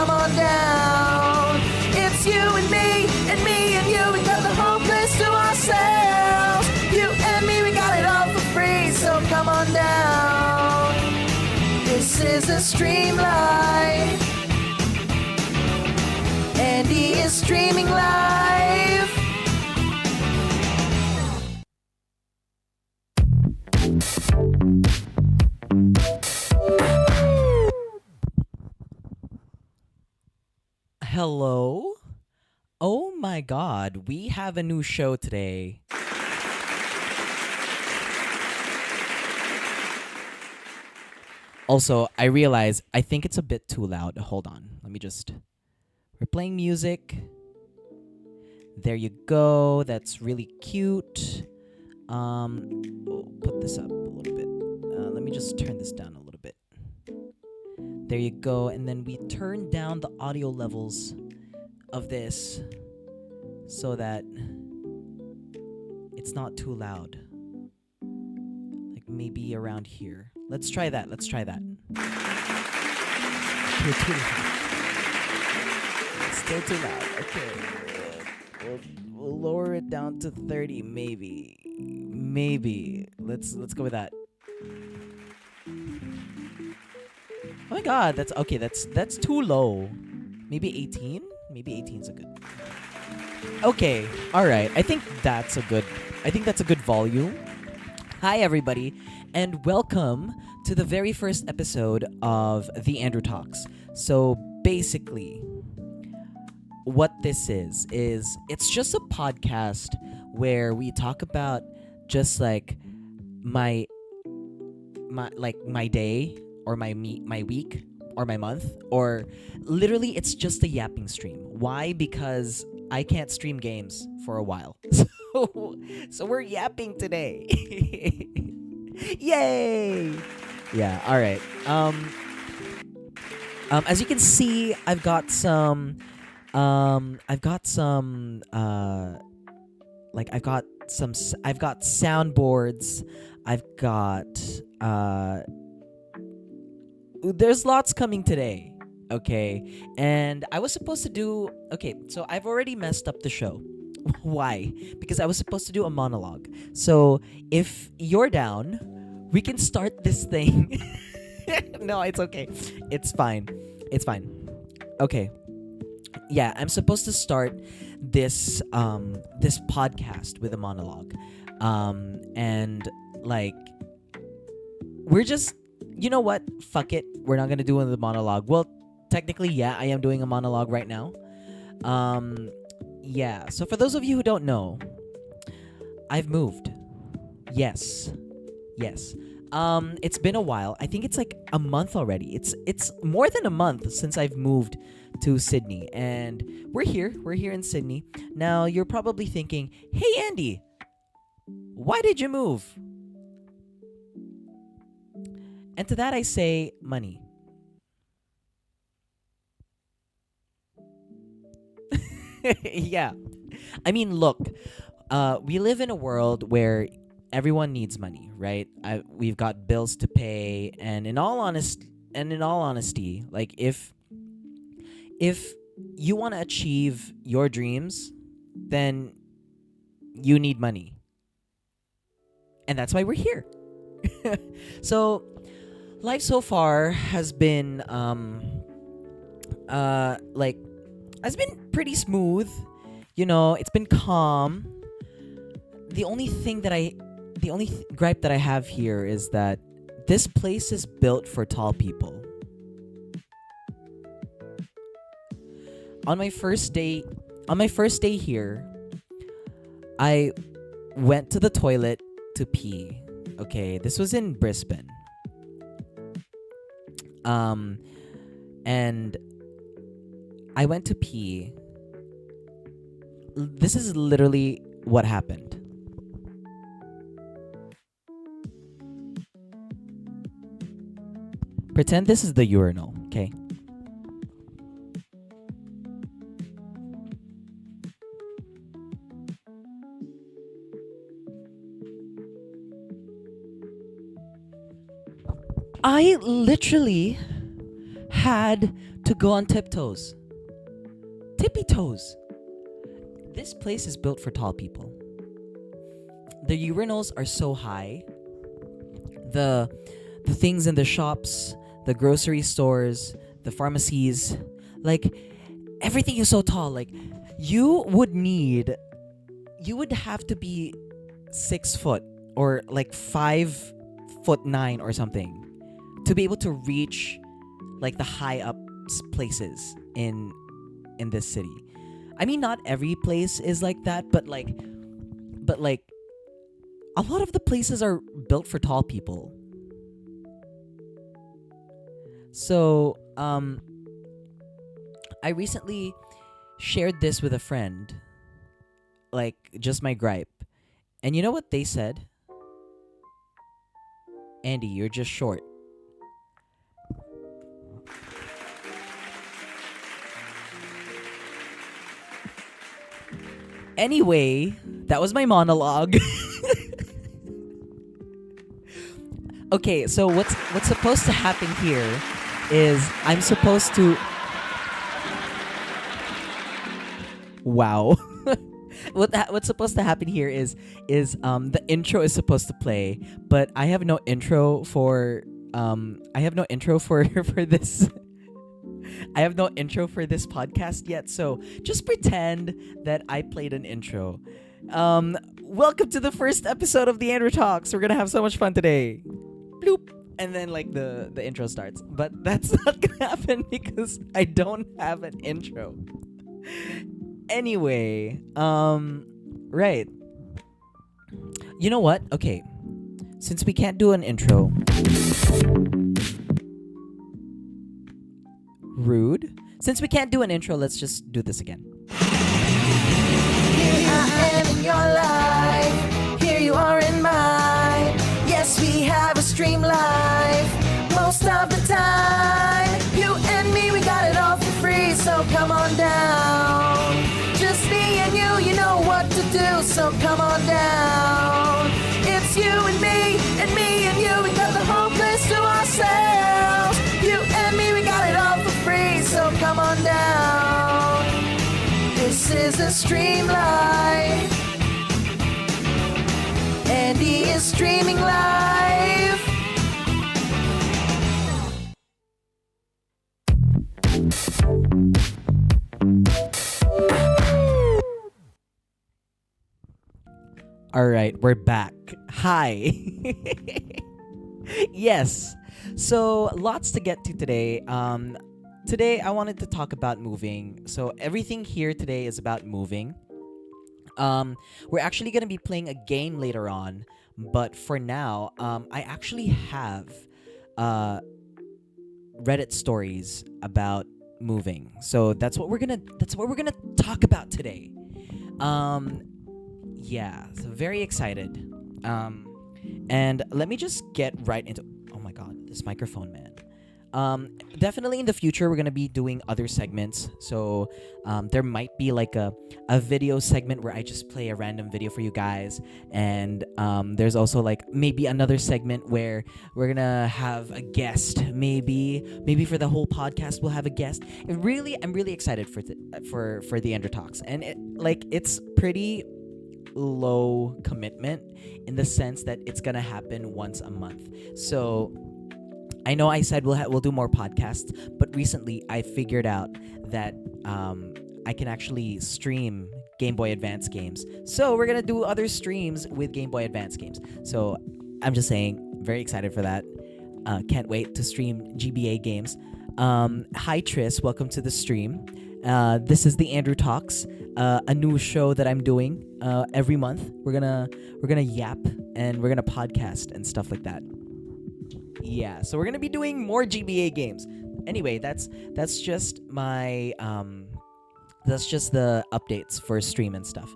come on down. It's you and me and you. We got the whole place to ourselves. You and me, we got it all for free. So come on down. This is a stream live. Andy is streaming live. Hello? Oh my god, we have a new show today. Also, I realize I think it's a bit too loud. Hold on. We're playing music. There you go. That's really cute. We'll put this up a little bit. Let me just turn this down a little bit. There you go. And then we turn down the audio levels of this so that it's not too loud. Like maybe around here. Let's try that. Too loud. Still too loud. Okay. We'll lower it down to 30 maybe. Let's go with that. Oh my god, that's okay. That's too low. Maybe 18? Maybe 18's a good. Okay. All right. I think that's a good volume. Hi everybody and welcome to the very first episode of TheAndrewTalks. So basically what this is it's just a podcast where we talk about just like my day or my week or my month, or literally it's just a yapping stream. Why? Because I can't stream games for a while. So we're yapping today. Yay! Yeah, all right. As you can see, I've got soundboards. There's lots coming today. Okay. And I was supposed to do so I've already messed up the show. Why? Because I was supposed to do a monologue. So if you're down, we can start this thing. No, it's okay. It's fine. Okay. Yeah, I'm supposed to start this podcast with a monologue. And like we're just, you know what? Fuck it. We're not going to do the monologue. Well, technically, yeah, I am doing a monologue right now. Yeah. So for those of you who don't know, I've moved. Yes. It's been a while. I think it's like a month already. It's more than a month since I've moved to Sydney, and we're here in Sydney. Now you're probably thinking, "Hey Andy, why did you move?" And to that I say, money. Yeah. I mean, look, we live in a world where everyone needs money, right? We've got bills to pay, and in all honesty, like if you want to achieve your dreams, then you need money. And that's why we're here. So, life so far has been has been pretty smooth. You know, it's been calm. The only gripe that I have here is that this place is built for tall people. On my first day here, I went to the toilet to pee. Okay, this was in Brisbane. And I went to pee. This is literally what happened. Pretend this is the urinal, okay? I literally had to go on tiptoes. Tippy toes. This place is built for tall people. The urinals are so high. The things in the shops, the grocery stores, the pharmacies, like everything is so tall. Like you would have to be 6 foot or like 5'9" or something to be able to reach like the high up places in this city. I mean, not every place is like that, but like a lot of the places are built for tall people. So, I recently shared this with a friend, like just my gripe. And you know what they said? Andy, you're just short. Anyway, that was my monologue. Okay, so what's supposed to happen here is I'm supposed to. Wow. What's supposed to happen here is the intro is supposed to play, but I have no intro for for this. I have no intro for this podcast yet, so just pretend that I played an intro. Welcome to the first episode of TheAndrewTalks. We're gonna have so much fun today. Bloop. And then like the intro starts. But that's not gonna happen because I don't have an intro. Anyway, right. You know what? Okay. Since we can't do an intro. Rude. Since we can't do an intro, let's just do this again. Here I am in your life. Here you are in mine. Yes, we have a stream life most of the time. You and me, we got it all for free, so come on down. Just me and you know what to do, so come on down. It's you and me and you, we got the whole place to ourselves. You and me, we got it all for free, so come on down. This is a stream life. Andy is streaming live. All right, we're back. Hi. Yes. So, lots to get to today. Today I wanted to talk about moving. So, everything here today is about moving. We're actually going to be playing a game later on, but for now, I actually have Reddit stories about moving. So that's what we're gonna talk about today. Yeah, so very excited. And let me just get right into. Oh my God, this microphone, man. Definitely in the future we're gonna be doing other segments. So there might be like a video segment where I just play a random video for you guys, and there's also like maybe another segment where we're gonna have a guest. Maybe for the whole podcast we'll have a guest. I'm really excited for the Ender Talks, and it's pretty low commitment in the sense that it's gonna happen once a month. So I know I said we'll do more podcasts, but recently I figured out that I can actually stream Game Boy Advance games. So we're gonna do other streams with Game Boy Advance games. So I'm just saying, very excited for that. Can't wait to stream GBA games. Hi Tris, welcome to the stream. This is the Andrew Talks, a new show that I'm doing every month. We're gonna yap and we're gonna podcast and stuff like that. Yeah, so we're gonna be doing more GBA games. Anyway, that's just my that's just the updates for stream and stuff.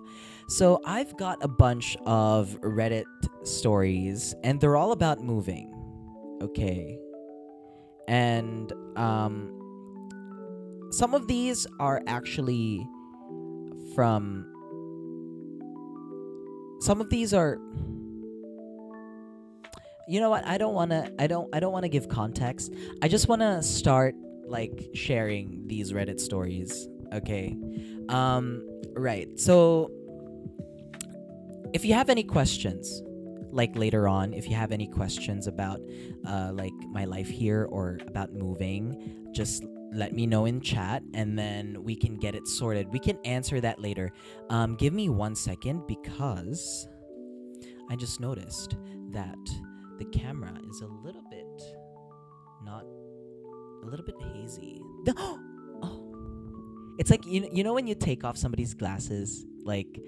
So I've got a bunch of Reddit stories, and they're all about moving. Okay, and some of these are actually from. Some of these are. You know what? I don't wanna give context. I just wanna start like sharing these Reddit stories. Okay. Right. So if you have any questions, like later on, if you have any questions about like my life here or about moving, just let me know in chat and then we can get it sorted. We can answer that later. Give me 1 second because I just noticed that the camera is a little bit not a little bit hazy. Oh, it's like you know when you take off somebody's glasses, like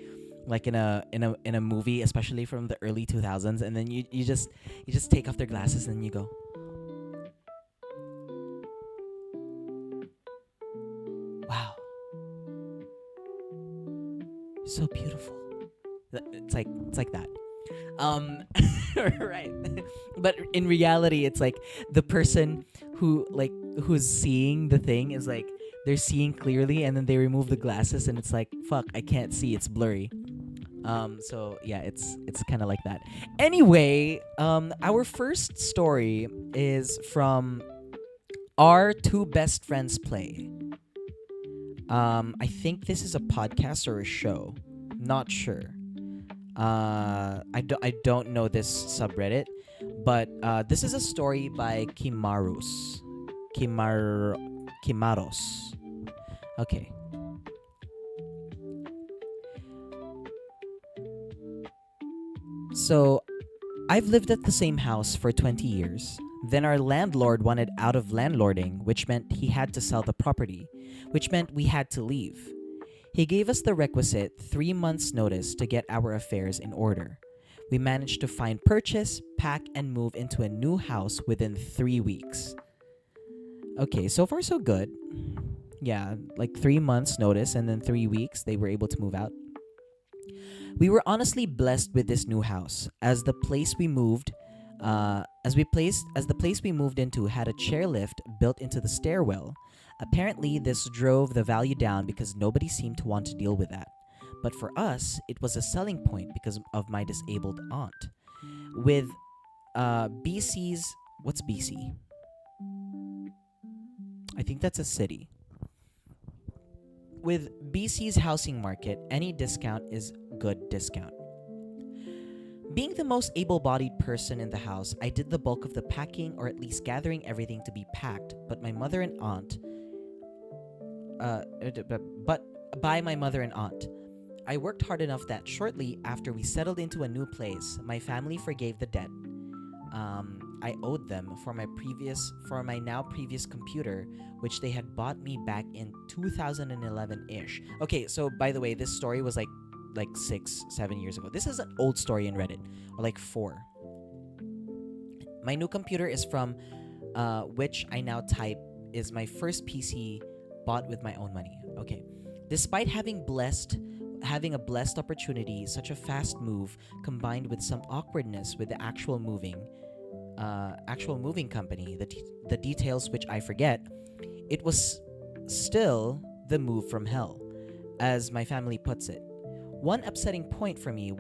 in a movie, especially from the early 2000s, and then you just take off their glasses and you go, wow, so beautiful. It's like that. Um, right. But in reality, it's like the person who's seeing the thing is like they're seeing clearly, and then they remove the glasses, and it's like fuck, I can't see. It's blurry. So yeah, it's kind of like that. Anyway, our first story is from our two best friends play. I think this is a podcast or a show. Not sure. I don't know this subreddit, but this is a story by Kimaros. Okay. So I've lived at the same house for 20 years. Then our landlord wanted out of landlording, which meant he had to sell the property, which meant we had to leave. He gave us the requisite 3 months' notice to get our affairs in order. We managed to find purchase, pack, and move into a new house within 3 weeks. Okay, so far so good. Yeah, like 3 months' notice, and then 3 weeks they were able to move out. We were honestly blessed with this new house, as the place we moved, as the place we moved into had a chairlift built into the stairwell. Apparently, this drove the value down because nobody seemed to want to deal with that. But for us, it was a selling point because of my disabled aunt. With BC's, what's BC? I think that's a city. With BC's housing market, any discount is good discount. Being the most able-bodied person in the house, I did the bulk of the packing, or at least gathering everything to be packed, but my mother and aunt but by my mother and aunt. I worked hard enough that shortly after we settled into a new place, my family forgave the debt I owed them for my now previous computer, which they had bought me back in 2011-ish. Okay, so by the way, this story was like 6-7 years ago. This is an old story in Reddit, or like 4. My new computer is from which I now type is my first PC bought with my own money. Okay. Despite having a blessed opportunity, such a fast move combined with some awkwardness with the actual moving company, the details which I forget, it was still the move from hell, as my family puts it. One upsetting point for me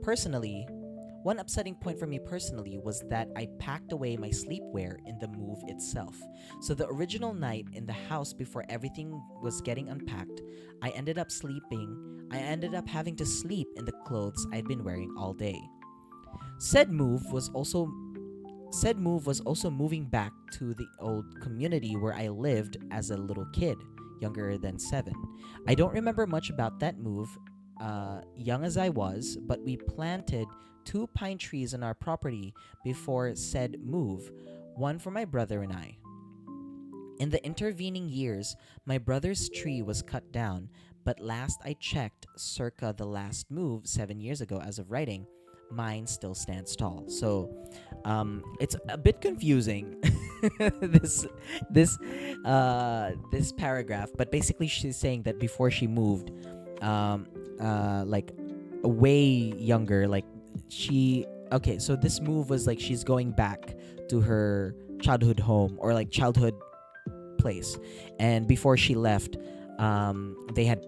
personally was that I packed away my sleepwear in the move itself. So the original night in the house before everything was getting unpacked, I ended up having to sleep in the clothes I'd been wearing all day. Said move was also moving back to the old community where I lived as a little kid, younger than 7. I don't remember much about that move, young as I was, but we planted 2 pine trees on our property before said move, one for my brother and I. In the intervening years, my brother's tree was cut down, but last I checked, circa the last move 7 years ago as of writing, mine still stands tall. So, it's a bit confusing, this paragraph. But basically, she's saying that before she moved, like way younger, like she. Okay, so this move was like she's going back to her childhood home or like childhood place, and before she left, they had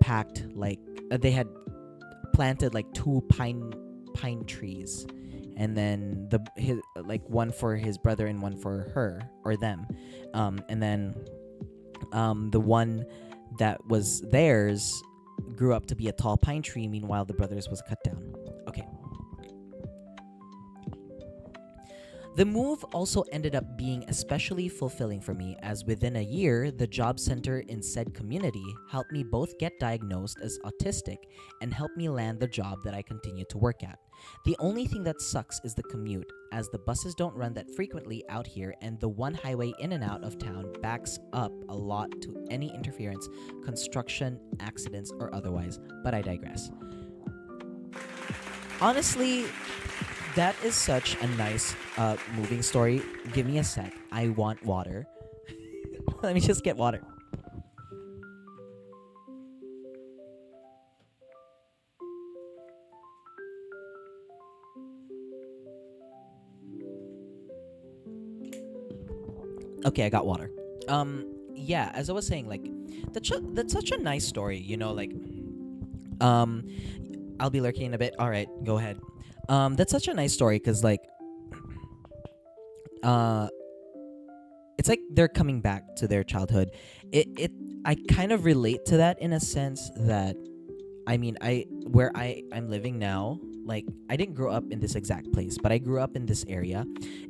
planted like 2 pine trees, and then one for his brother and one for her or them, and then The one that was theirs grew up to be a tall pine tree. Meanwhile, the brothers was cut down. Okay. The move also ended up being especially fulfilling for me, as within a year, the job center in said community helped me both get diagnosed as autistic and helped me land the job that I continue to work at. The only thing that sucks is the commute, as the buses don't run that frequently out here, and the one highway in and out of town backs up a lot to any interference, construction, accidents, or otherwise, but I digress. Honestly, that is such a nice moving story. Give me a sec. I want water. Let me just get water. Okay, I got water. Yeah, as I was saying, like, that's such a nice story. Um, I'll be lurking in a bit. All right, go ahead. That's such a nice story because, like, uh, it's like they're coming back to their childhood. I kind of relate to that in a sense that, I mean, I'm living now, like, I didn't grow up in this exact place, but I grew up in this area,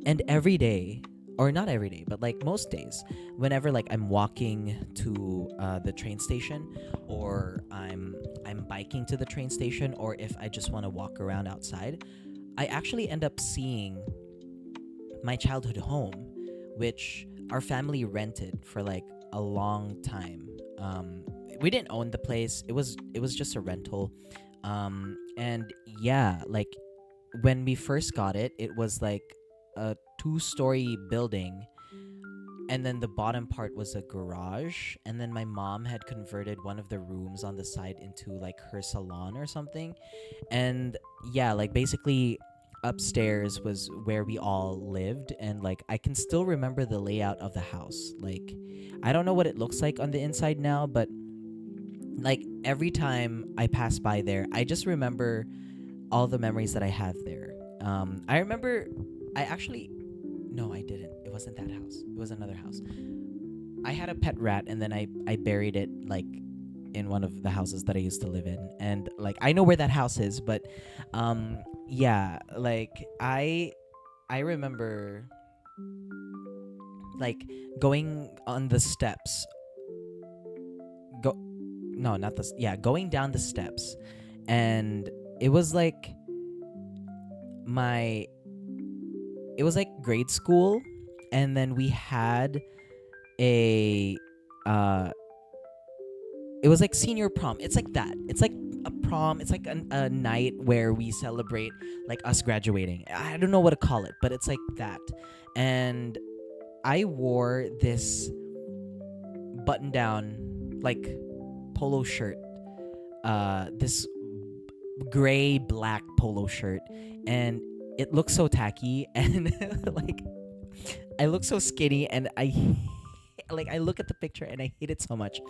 and every day, or not every day, but like most days, whenever like I'm walking to the train station, or I'm biking to the train station, or if I just want to walk around outside, I actually end up seeing my childhood home, which our family rented for like a long time. We didn't own the place. It was just a rental. And yeah, like when we first got it, it was like a two-story building, and then the bottom part was a garage, and then my mom had converted one of the rooms on the side into like her salon or something. And yeah, like basically upstairs was where we all lived, and like I can still remember the layout of the house. Like, I don't know what it looks like on the inside now, but like every time I pass by there, I just remember all the memories that I have there. I remember I actually no, I didn't. It wasn't that house. It was another house. I had a pet rat, and then I buried it like in one of the houses that I used to live in. And like I know where that house is, but yeah, like I remember like going on the steps. Go No, not the yeah, going down the steps, and it was like my it was like grade school, and then we had a uh it was like senior prom. It's like that. It's like a prom. It's like a night where we celebrate like us graduating. I don't know what to call it, but it's like that. And I wore this button down like polo shirt, this gray black polo shirt, and it looks so tacky, and like I look so skinny, and I like I look at the picture and I hate it so much.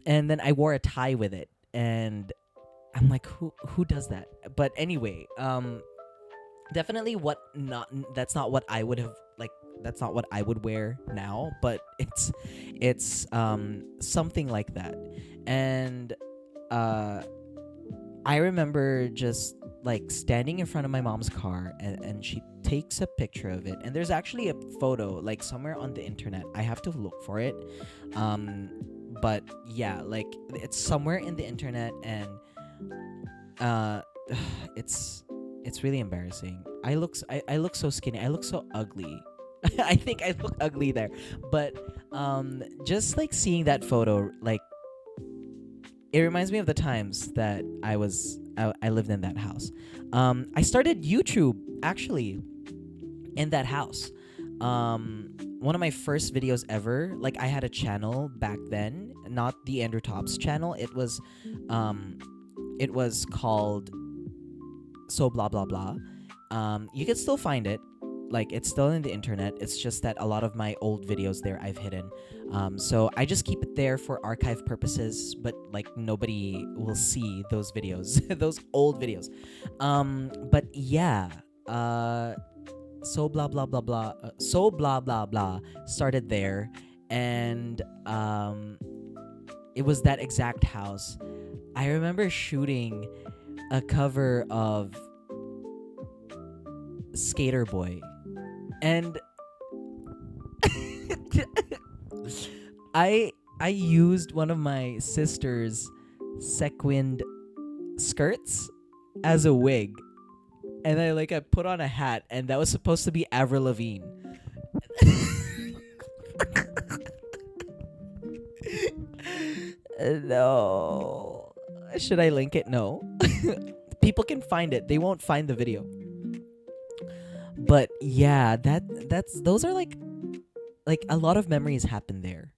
And then I wore a tie with it, and I'm like, who does that? But anyway, definitely what not that's not what I would have like. That's not what I would wear now, but it's something like that. And I remember just like standing in front of my mom's car, and she takes a picture of it, and there's actually a photo like somewhere on the internet. I have to look for it. But yeah, like it's somewhere in the internet, and uh it's really embarrassing. I look so skinny. I look so ugly. I think I look ugly there. But just like seeing that photo, like it reminds me of the times that I lived in that house. I started YouTube actually in that house. One of my first videos ever, like I had a channel back then, not the TheAndrewTalks channel. It was called So Blah Blah Blah. You can still find it. Like it's still in the internet. It's just that a lot of my old videos there I've hidden. So I just keep it there for archive purposes, but like nobody will see those videos, those old videos. But yeah, so blah blah blah blah. So blah blah blah started there, and it was that exact house. I remember shooting a cover of Skater Boy, and I I used one of my sister's sequined skirts as a wig, and I put on a hat, and that was supposed to be Avril Lavigne. No. Should I link it? No. People can find it. They won't find the video. But yeah, that's those are like a lot of memories happen there.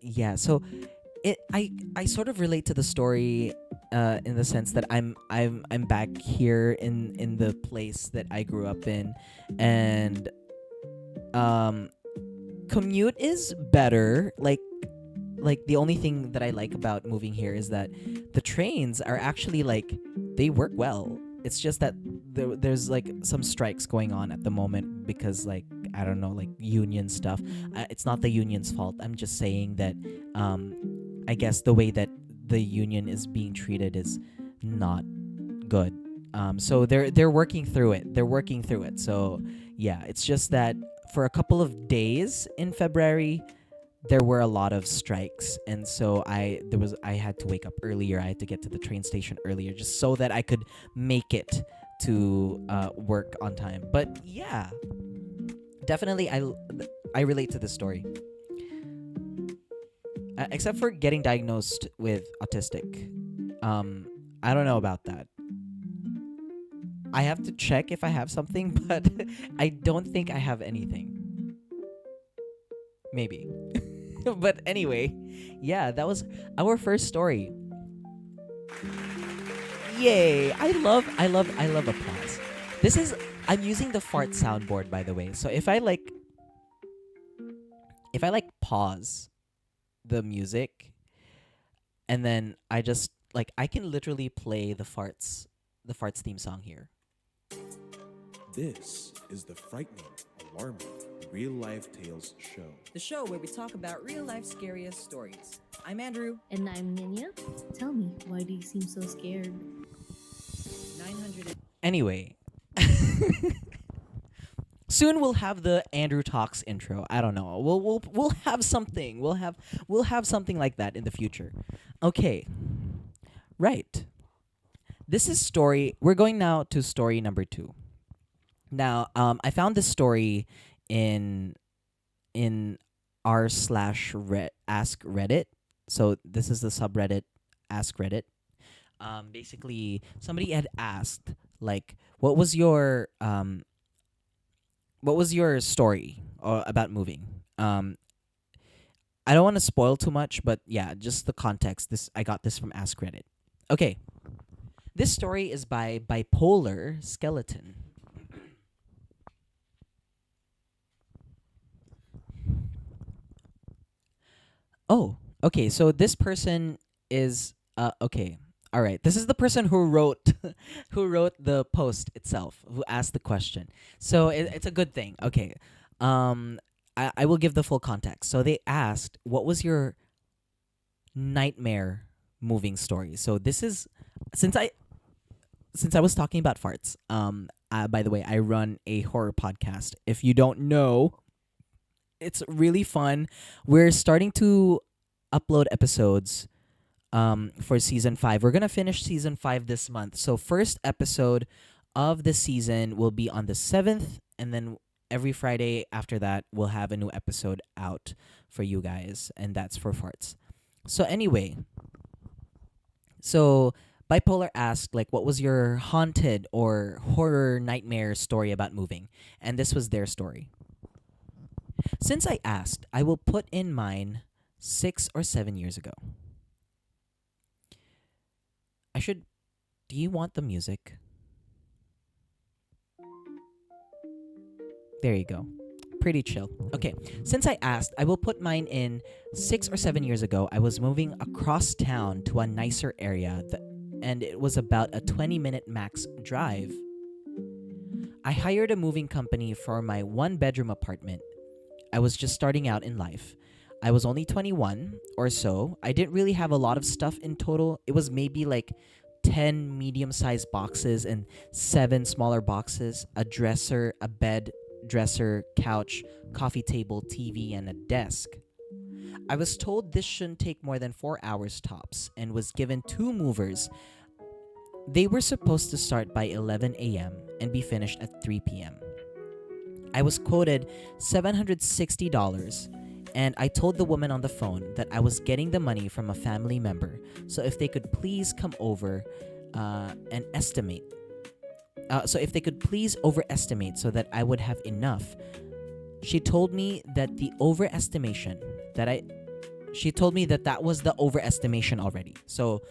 Yeah, so I sort of relate to the story in the sense that I'm back here in the place that I grew up in, and um commute is better. Like the only thing that I like about moving here is that the trains are actually like they work well. It's just that there's like some strikes going on at the moment because like I don't know, like union stuff. It's not the union's fault. I'm just saying that I guess the way that the union is being treated is not good. So they're working through it. They're working through it. So yeah, it's just that for a couple of days in February there were a lot of strikes, and so I had to wake up earlier. I had to get to the train station earlier just so that I could make it to work on time. But yeah, definitely I relate to this story. Except for getting diagnosed with autistic. I don't know about that. I have to check if I have something, but I don't think I have anything. Maybe. But anyway, yeah, that was our first story. Yay! I love applause. This is I'm using the fart soundboard, by the way. So if I pause the music and then I just like I can literally play the farts theme song here. This is the frightening, alarming, real-life tales show. The show where we talk about real life scariest stories. I'm Andrew. And I'm Ninya. Tell me, why do you seem so scared? 900. Anyway, soon we'll have the Andrew Talks intro. I don't know. We'll have something. We'll have something like that in the future. Okay. Right. This is story. We're going now to story number 2. Now, I found this story in r/ask Reddit. So this is the subreddit Ask Reddit. Basically, somebody had asked like, what was your story about moving? I don't want to spoil too much, but yeah, just the context. I got this from Ask Reddit. Okay, this story is by Bipolar Skeleton. Oh, okay. So this person is okay. All right. This is the person who wrote who wrote the post itself, who asked the question. So it's a good thing. Okay. I will give the full context. So they asked, "What was your nightmare moving story?" So this is since I was talking about farts. By the way, I run a horror podcast. If you don't know, it's really fun. We're starting to upload episodes for season 5. We're gonna finish season 5 this month. So first episode of the season will be on the 7th, and then every Friday after that we'll have a new episode out for you guys, and that's for farts. So anyway, so Bipolar asked like, what was your haunted or horror nightmare story about moving? And this was their story. Since I asked, I will put in mine 6 or 7 years ago. Do you want the music? There you go. Pretty chill. Okay, since I asked, I will put mine in 6 or 7 years ago. I was moving across town to a nicer area, and it was about a 20-minute max drive. I hired a moving company for my 1-bedroom apartment. I was just starting out in life. I was only 21 or so. I didn't really have a lot of stuff in total. It was maybe like 10 medium-sized boxes and 7 smaller boxes, a dresser, a bed, dresser, couch, coffee table, TV, and a desk. I was told this shouldn't take more than 4 hours tops and was given 2 movers. They were supposed to start by 11 a.m. and be finished at 3 p.m. I was quoted $760, and I told the woman on the phone that I was getting the money from a family member, so if they could please come over and estimate. So if they could please overestimate so that I would have enough. She told me that the overestimation that I she told me that that was the overestimation already. So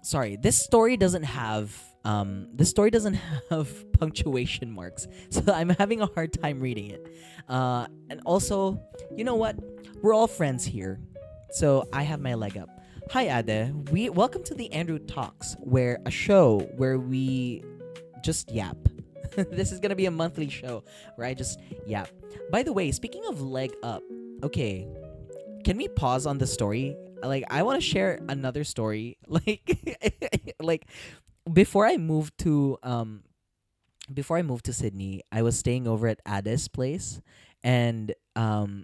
sorry, this story doesn't have punctuation marks, so I'm having a hard time reading it. And also, you know what? We're all friends here, so I have my leg up. Hi, Ade. Welcome to the Andrew Talks, where a show where we just yap. This is gonna be a monthly show where I just yap. By the way, speaking of leg up, okay, can we pause on the story? Like, I want to share another story. Like before I moved to Sydney, I was staying over at Ade's place, and I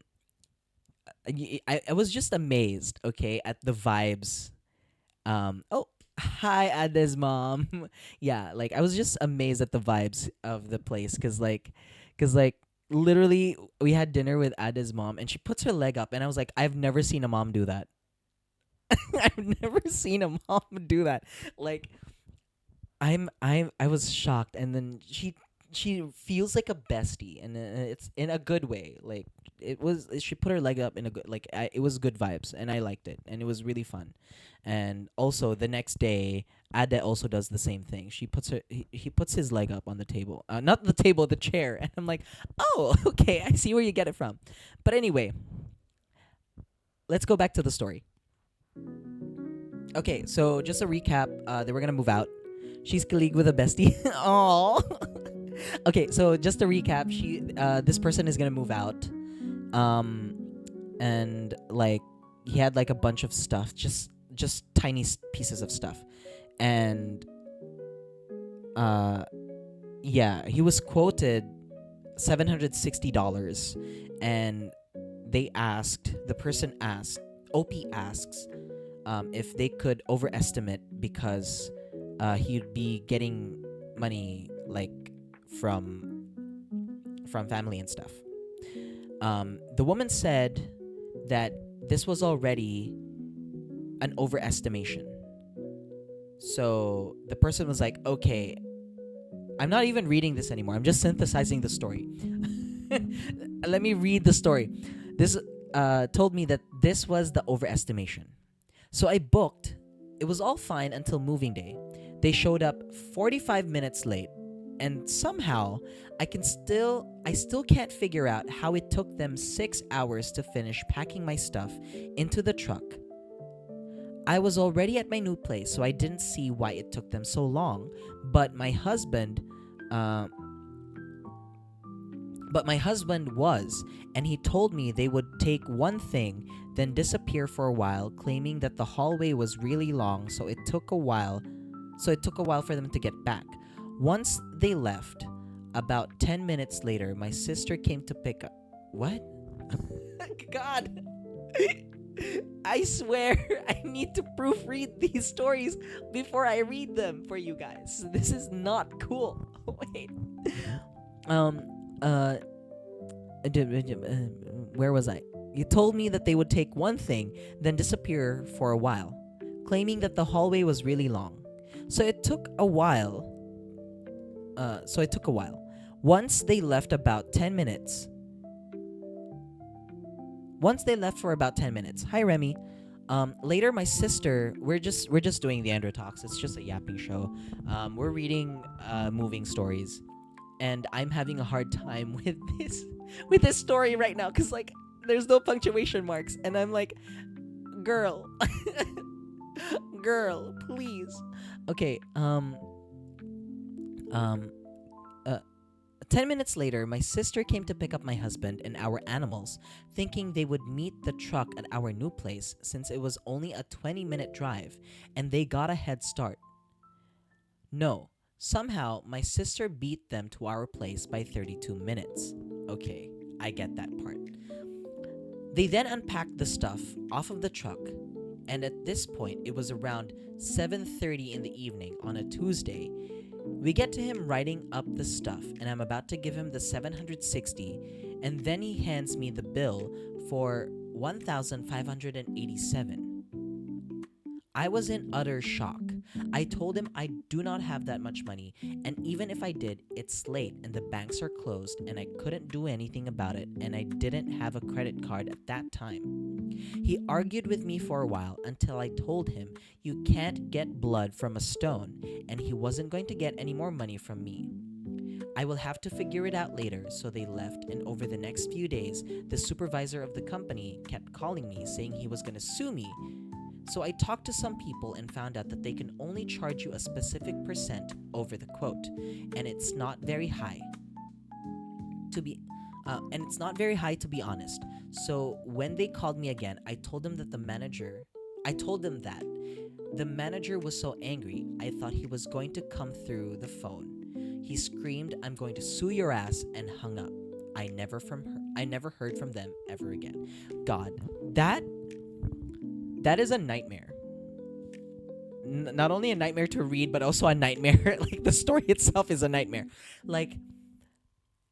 was just amazed, okay, at the vibes. Oh, hi, Ade's mom. Yeah, like I was just amazed at the vibes of the place, cause like literally we had dinner with Ade's mom, and she puts her leg up, and I was like, I've never seen a mom do that. I've never seen a mom do that. Like, I was shocked, and then she feels like a bestie, and it's in a good way. Like, she put her leg up in a good, like, it was good vibes, and I liked it, and it was really fun. And also the next day, Ade also does the same thing. He puts his leg up on the table, not the table, the chair, and I'm like, oh, okay, I see where you get it from. But anyway, let's go back to the story. Okay, so just a recap. They were gonna move out. She's colleague with a bestie. Oh. Okay, so just to recap, this person is gonna move out, and like he had like a bunch of stuff, just tiny pieces of stuff, and yeah, he was quoted $760, and the person asked, OP asks, if they could overestimate because he'd be getting money like from family and stuff. The woman said that this was already an overestimation. So the person was like, okay, I'm not even reading this anymore. I'm just synthesizing the story. Let me read the story. This told me that this was the overestimation. So I booked. It was all fine until moving day. They showed up 45 minutes late, and somehow I still can't figure out how it took them 6 hours to finish packing my stuff into the truck. I was already at my new place, so I didn't see why it took them so long, but my husband was, and he told me they would take one thing, then disappear for a while, claiming that the hallway was really long, so it took a while for them to get back. Once they left, about 10 minutes later, my sister came to pick up. What? God. I swear I need to proofread these stories before I read them for you guys. This is not cool. Wait. Where was I? You told me that they would take one thing, then disappear for a while, claiming that the hallway was really long. So it took a while. Once they left about 10 minutes. Once they left for about 10 minutes. Hi, Remy. Later, my sister, we're just doing the Andrew Talks. It's just a yapping show. We're reading moving stories, and I'm having a hard time with this story right now, because like there's no punctuation marks, and I'm like, girl, girl, please. Okay. 10 minutes later, my sister came to pick up my husband and our animals, thinking they would meet the truck at our new place since it was only a 20-minute drive, and they got a head start. No, somehow my sister beat them to our place by 32 minutes. Okay, I get that part. They then unpacked the stuff off of the truck, and at this point it was around 7:30 in the evening on a Tuesday. We get to him writing up the stuff, and I'm about to give him the 760, and then he hands me the bill for 1,587. I was in utter shock. I told him I do not have that much money, and even if I did, it's late and the banks are closed and I couldn't do anything about it, and I didn't have a credit card at that time. He argued with me for a while until I told him you can't get blood from a stone, and he wasn't going to get any more money from me. I will have to figure it out later, so they left, and over the next few days, the supervisor of the company kept calling me saying he was going to sue me. So I talked to some people and found out that they can only charge you a specific percent over the quote, and it's not very high. To be honest. So when they called me again, I told them that the manager was so angry, I thought he was going to come through the phone. He screamed, "I'm going to sue your ass," and hung up. I never heard from them ever again. God, that is a nightmare. Not only a nightmare to read, but also a nightmare. Like, the story itself is a nightmare. Like,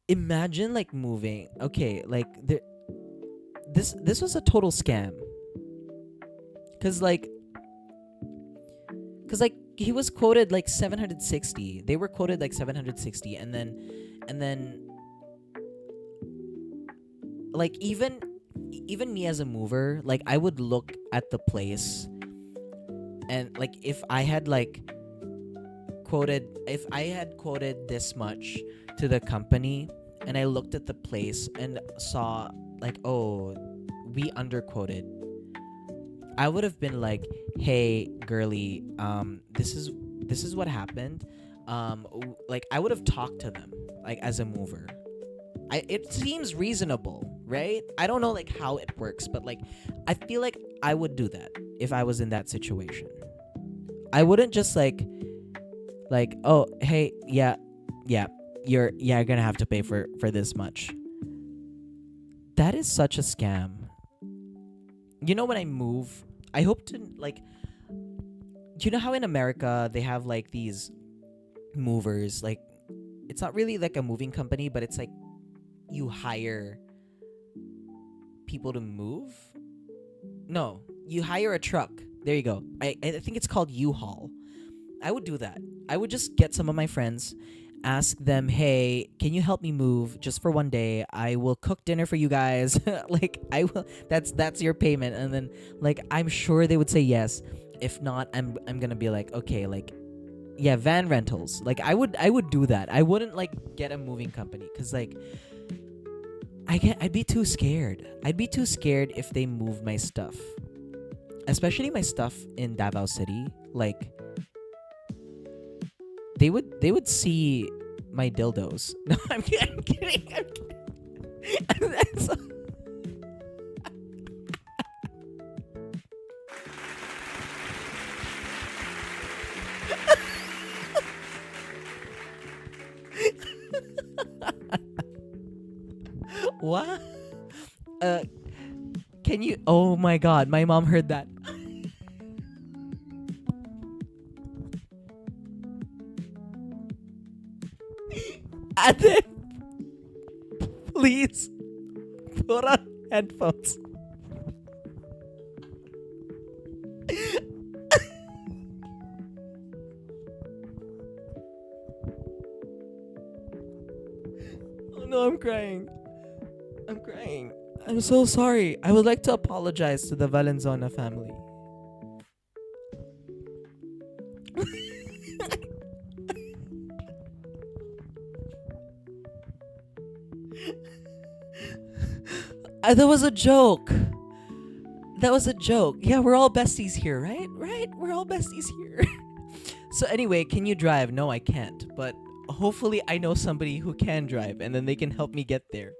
imagine like moving. Okay, like this was a total scam. Cause like he was quoted like 760. They were quoted like 760, and then like even me as a mover, like I would look at the place, and like if I had quoted this much to the company, and I looked at the place and saw like, oh, we underquoted, I would have been like, hey girly, this is what happened. Like I would have talked to them like as a mover. It seems reasonable, right? I don't know like how it works, but like I feel like I would do that if I was in that situation. I wouldn't just like oh hey yeah you're gonna have to pay for this much. That is such a scam. You know, when I move, I hope to like, you know how in America they have like these movers, like it's not really like a moving company, but it's like you hire people to move. No, you hire a truck. There you go. I think it's called U-Haul. I would do that. I would just get some of my friends, ask them, hey, can you help me move just for one day? I will cook dinner for you guys. Like I will. That's your payment. And then like I'm sure they would say yes. If not, I'm gonna be like, okay, like yeah, van rentals. Like I would do that. I wouldn't like get a moving company, because like I'd be too scared. I'd be too scared if they move my stuff, especially my stuff in Davao City. Like they would see my dildos. No, I'm kidding. That's- What? Can you? Oh my God, my mom heard that. And then, please put on headphones. Oh no, I'm crying. I'm so sorry. I would like to apologize to the Valenzona family. That was a joke. Yeah, we're all besties here, right? Right? We're all besties here. So anyway, can you drive? No, I can't. But hopefully I know somebody who can drive, and then they can help me get there.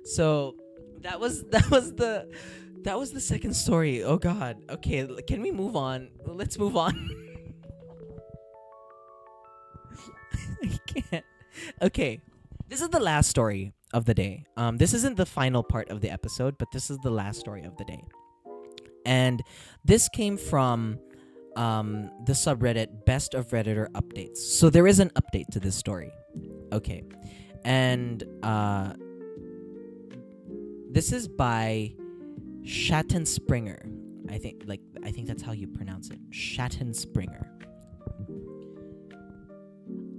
So that was the second story. Oh God. Okay, can we move on? Let's move on. I can't. Okay, this is the last story of the day. This isn't the final part of the episode, but this is the last story of the day. And this came from the subreddit Best of Redditor Updates. So there is an update to this story. Okay. And this is by Shatten Springer. I think that's how you pronounce it. Shatten Springer.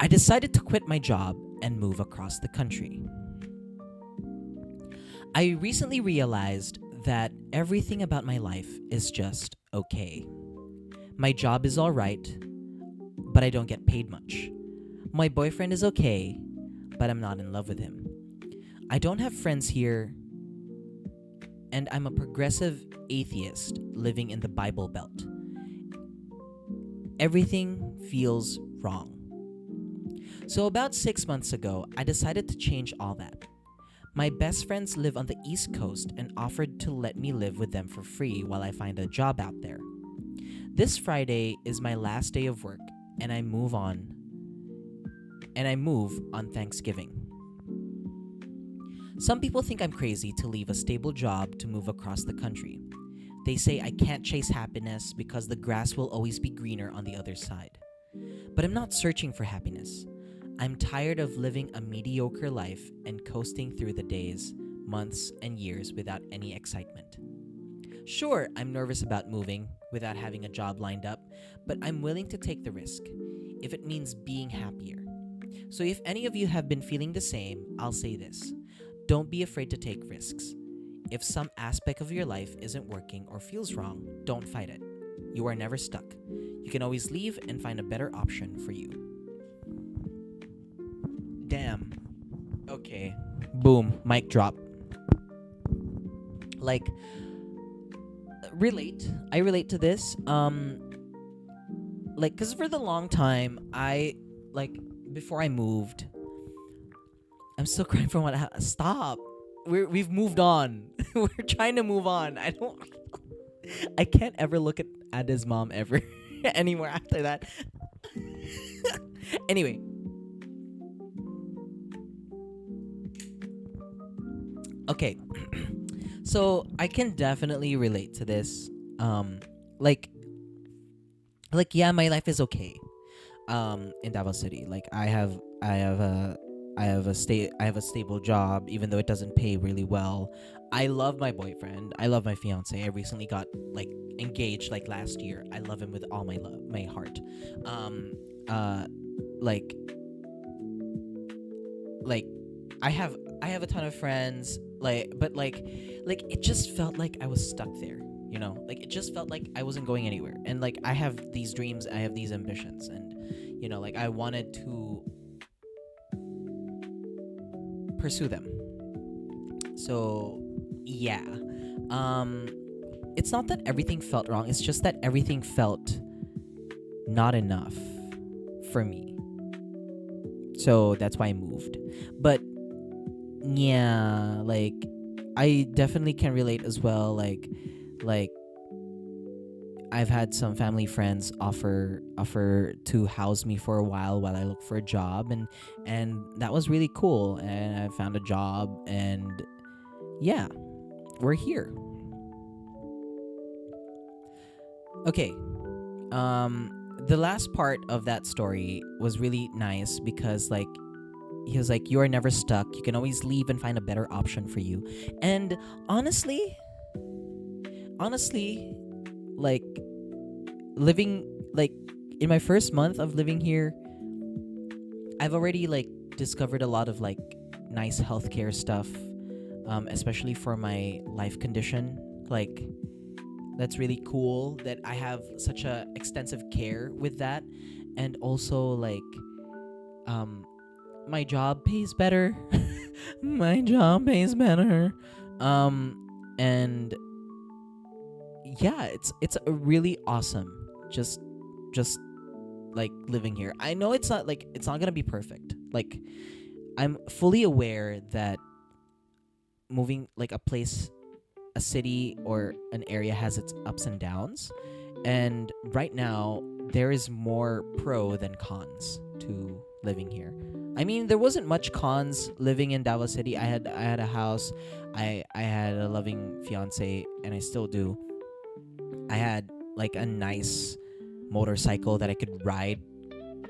I decided to quit my job and move across the country. I recently realized that everything about my life is just okay. My job is alright, but I don't get paid much. My boyfriend is okay, but I'm not in love with him. I don't have friends here, and I'm a progressive atheist living in the Bible Belt. Everything feels wrong. So about 6 months ago, I decided to change all that. My best friends live on the East Coast and offered to let me live with them for free while I find a job out there. This Friday is my last day of work, and I move on Thanksgiving. Some people think I'm crazy to leave a stable job to move across the country. They say I can't chase happiness because the grass will always be greener on the other side. But I'm not searching for happiness. I'm tired of living a mediocre life and coasting through the days, months, and years without any excitement. Sure, I'm nervous about moving without having a job lined up, but I'm willing to take the risk if it means being happier. So if any of you have been feeling the same, I'll say this. Don't be afraid to take risks. If some aspect of your life isn't working or feels wrong, don't fight it. You are never stuck. You can always leave and find a better option for you. Damn. Okay. Boom. Mic drop. Like, I relate to this. Like, cause for the long time, before I moved, I'm still crying from stop. We've moved on. We're trying to move on. I can't ever look at his mom ever anymore after that. Anyway. Okay. So I can definitely relate to this. Like yeah, my life is okay. In Davao City. Like I have a stable job, even though it doesn't pay really well. I love my boyfriend. I love my fiance. I recently got engaged last year. I love him with all my heart. Like I have a ton of friends. But it just felt like I was stuck there. You know, it just felt like I wasn't going anywhere. And I have these dreams. I have these ambitions, and I wanted to pursue them. So yeah, it's not that everything felt wrong, it's just that everything felt not enough for me. So that's why I moved. But yeah, I definitely can relate as well. I've had some family friends offer to house me for a while I look for a job, and that was really cool, and I found a job, and yeah, we're here. Okay. The last part of that story was really nice because he was like, you are never stuck. You can always leave and find a better option for you. And honestly, living in my first month of living here, I've already discovered a lot of nice healthcare stuff, especially for my life condition. That's really cool that I have such a extensive care with that. And also my job pays better. My job pays better. And yeah, it's a really awesome just living here. I know it's not gonna be perfect. Like, I'm fully aware that moving like a city or an area has its ups and downs, and right now there is more pro than cons to living here. I mean, there wasn't much cons living in Davao City. I had a house, I had a loving fiance, and I still do. I had like a nice motorcycle that I could ride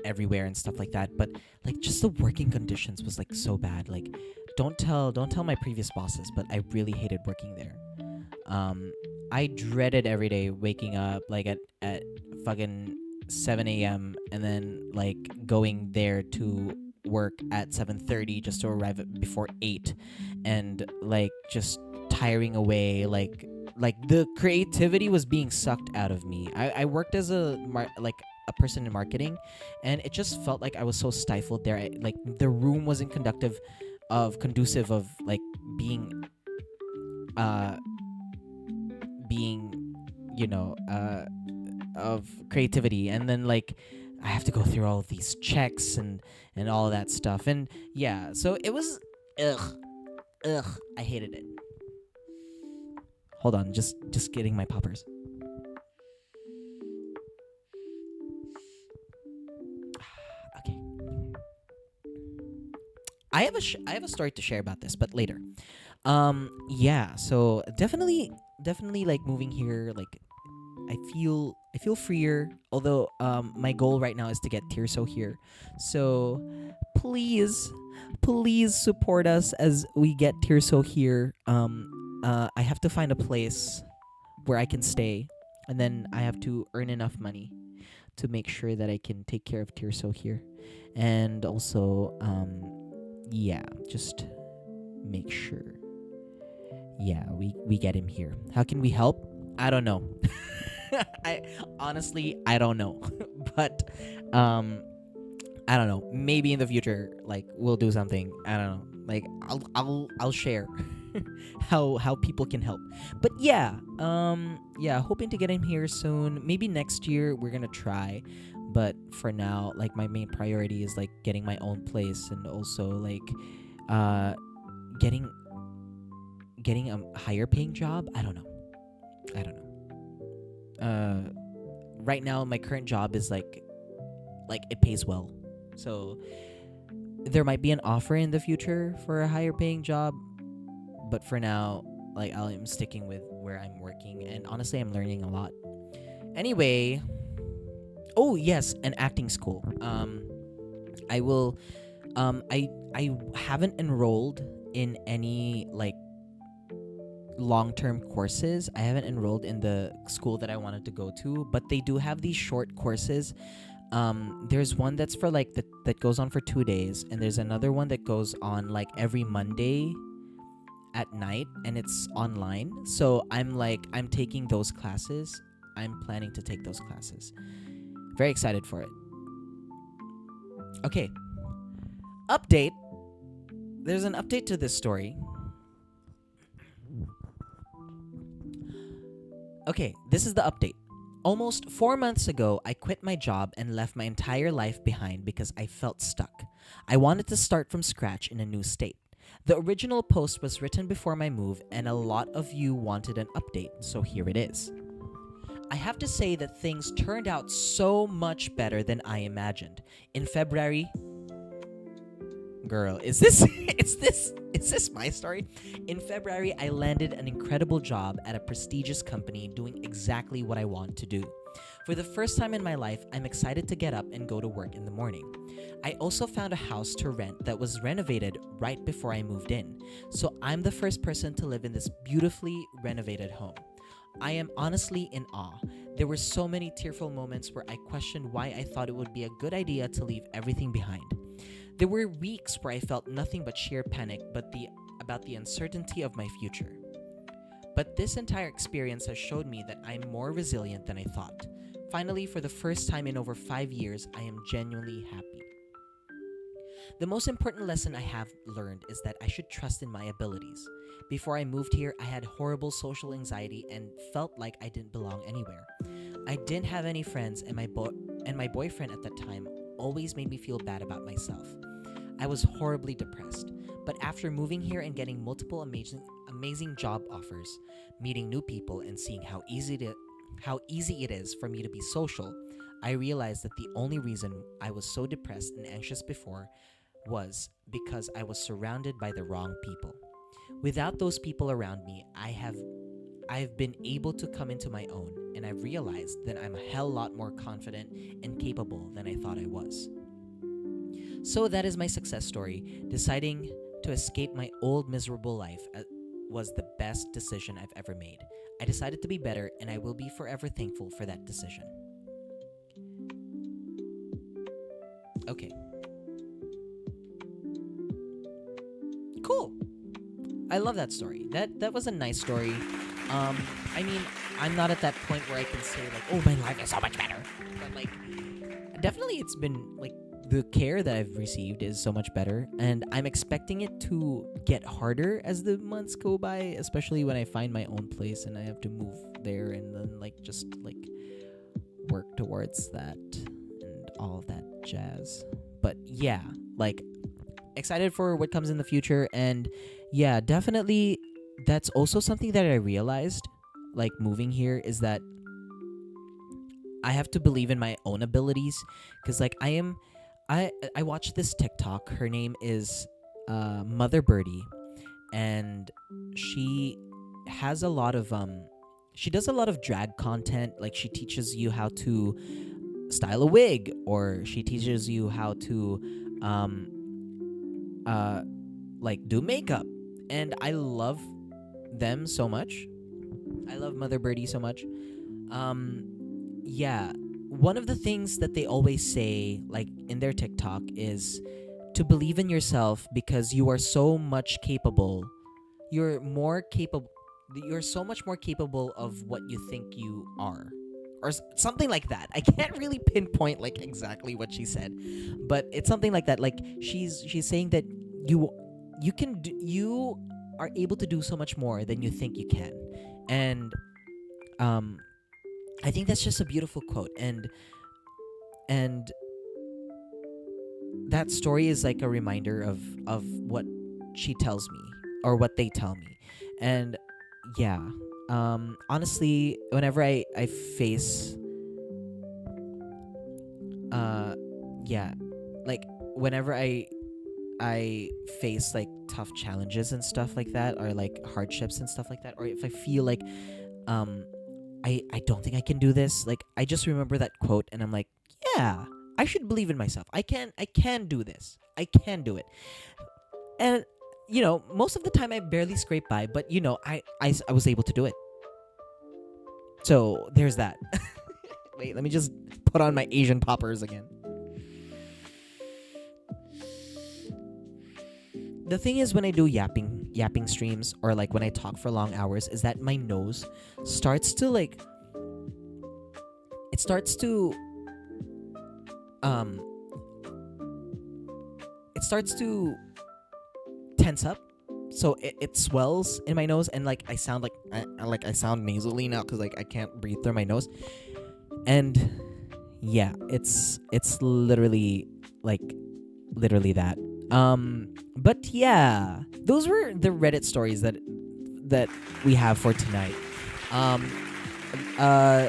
everywhere and stuff like that. But like just the working conditions was like so bad. Like don't tell my previous bosses, but I really hated working there. Um, I dreaded every day waking up like at fucking 7 a.m. and then like going there to work at 7:30 just to arrive before 8, and like just tiring away. Like the creativity was being sucked out of me. I worked as like a person in marketing, and it just felt like I was so stifled there. Like the room wasn't conducive of like being uh being of creativity. And then like I have to go through all of these checks and all of that stuff, and yeah, so it was ugh ugh I hated it. Hold on, just getting my poppers. Okay, I have a story to share about this, but later. Yeah, so definitely like moving here, like I feel freer. Although my goal right now is to get Tirso here. So please support us as we get Tirso here. I have to find a place where I can stay, and then I have to earn enough money to make sure that I can take care of Tirso here. And also yeah, just make sure, yeah, we get him here. How can we help? I don't know. I don't know. But I don't know. Maybe in the future, like we'll do something. I don't know. Like I'll share how people can help. But yeah, yeah, hoping to get him here soon. Maybe next year we're gonna try. But for now, like my main priority is like getting my own place, and also like uh getting a higher paying job. I don't know. Right now my current job is like it pays well. So there might be an offer in the future for a higher paying job, but for now, like I'm sticking with where I'm working, and honestly I'm learning a lot. Anyway, oh yes, an acting school. I will I haven't enrolled in any like long-term courses. I haven't enrolled in the school that I wanted to go to, but they do have these short courses. There's one that's for like that goes on for 2 days, and there's another one that goes on like every Monday at night, and it's online. So I'm taking those classes. I'm planning to take those classes. Very excited for it. Okay. Update. There's an update to this story. Okay, this is the update. Almost 4 months ago, I quit my job and left my entire life behind because I felt stuck. I wanted to start from scratch in a new state. The original post was written before my move, and a lot of you wanted an update, so here it is. I have to say that things turned out so much better than I imagined. In February, girl, is this is this my story? In February, I landed an incredible job at a prestigious company doing exactly what I want to do. For the first time in my life, I'm excited to get up and go to work in the morning. I also found a house to rent that was renovated right before I moved in, so I'm the first person to live in this beautifully renovated home. I am honestly in awe. There were so many tearful moments where I questioned why I thought it would be a good idea to leave everything behind. There were weeks where I felt nothing but sheer panic about the uncertainty of my future. But this entire experience has showed me that I'm more resilient than I thought. Finally, for the first time in over 5 years, I am genuinely happy. The most important lesson I have learned is that I should trust in my abilities. Before I moved here, I had horrible social anxiety and felt like I didn't belong anywhere. I didn't have any friends, and my boyfriend at that time always made me feel bad about myself. I was horribly depressed. But after moving here and getting multiple amazing job offers, meeting new people and seeing how easy it is for me to be social, I realized that the only reason I was so depressed and anxious before was because I was surrounded by the wrong people. Without those people around me, I've been able to come into my own, and I've realized that I'm a hell lot more confident and capable than I thought I was. So that is my success story. Deciding to escape my old miserable life was the best decision I've ever made. I decided to be better, and I will be forever thankful for that decision. Okay. Cool. I love that story. That was a nice story. I mean, I'm not at that point where I can say like, oh, my life is so much better. But like, definitely, it's been like the care that I've received is so much better, and I'm expecting it to get harder as the months go by, especially when I find my own place and I have to move there and then like just like work towards that and all of that jazz. But yeah, like excited for what comes in the future, and yeah, definitely that's also something that I realized like moving here is that I have to believe in my own abilities, because like I watched this TikTok. Her name is Mother Birdie, and she has a lot of she does a lot of drag content. Like she teaches you how to style a wig, or she teaches you how to like do makeup, and I love them so much. I love Mother Birdie so much. Yeah, one of the things that they always say, like in their TikTok, is to believe in yourself because you are so much capable. You're more capable. You're so much more capable of what you think you are, or something like that. I can't really pinpoint like exactly what she said, but it's something like that. Like she's saying that you are able to do so much more than you think you can, and I think that's just a beautiful quote, and that story is like a reminder of what she tells me, or what they tell me. And yeah, honestly, whenever I face yeah, like whenever I face like tough challenges and stuff like that, or like hardships and stuff like that, or if I feel like um I don't think I can do this, like I just remember that quote and I'm like, yeah, I should believe in myself. I can do this. I can do it. And you know, most of the time I barely scrape by, but you know, I was able to do it. So there's that. Wait, let me just put on my Asian poppers again. The thing is, when I do yapping streams, or like when I talk for long hours, is that my nose starts to like it starts to tense up, so it swells in my nose, and like I sound like I sound nasally now because like I can't breathe through my nose. And yeah, it's literally that. But yeah, those were the Reddit stories that we have for tonight.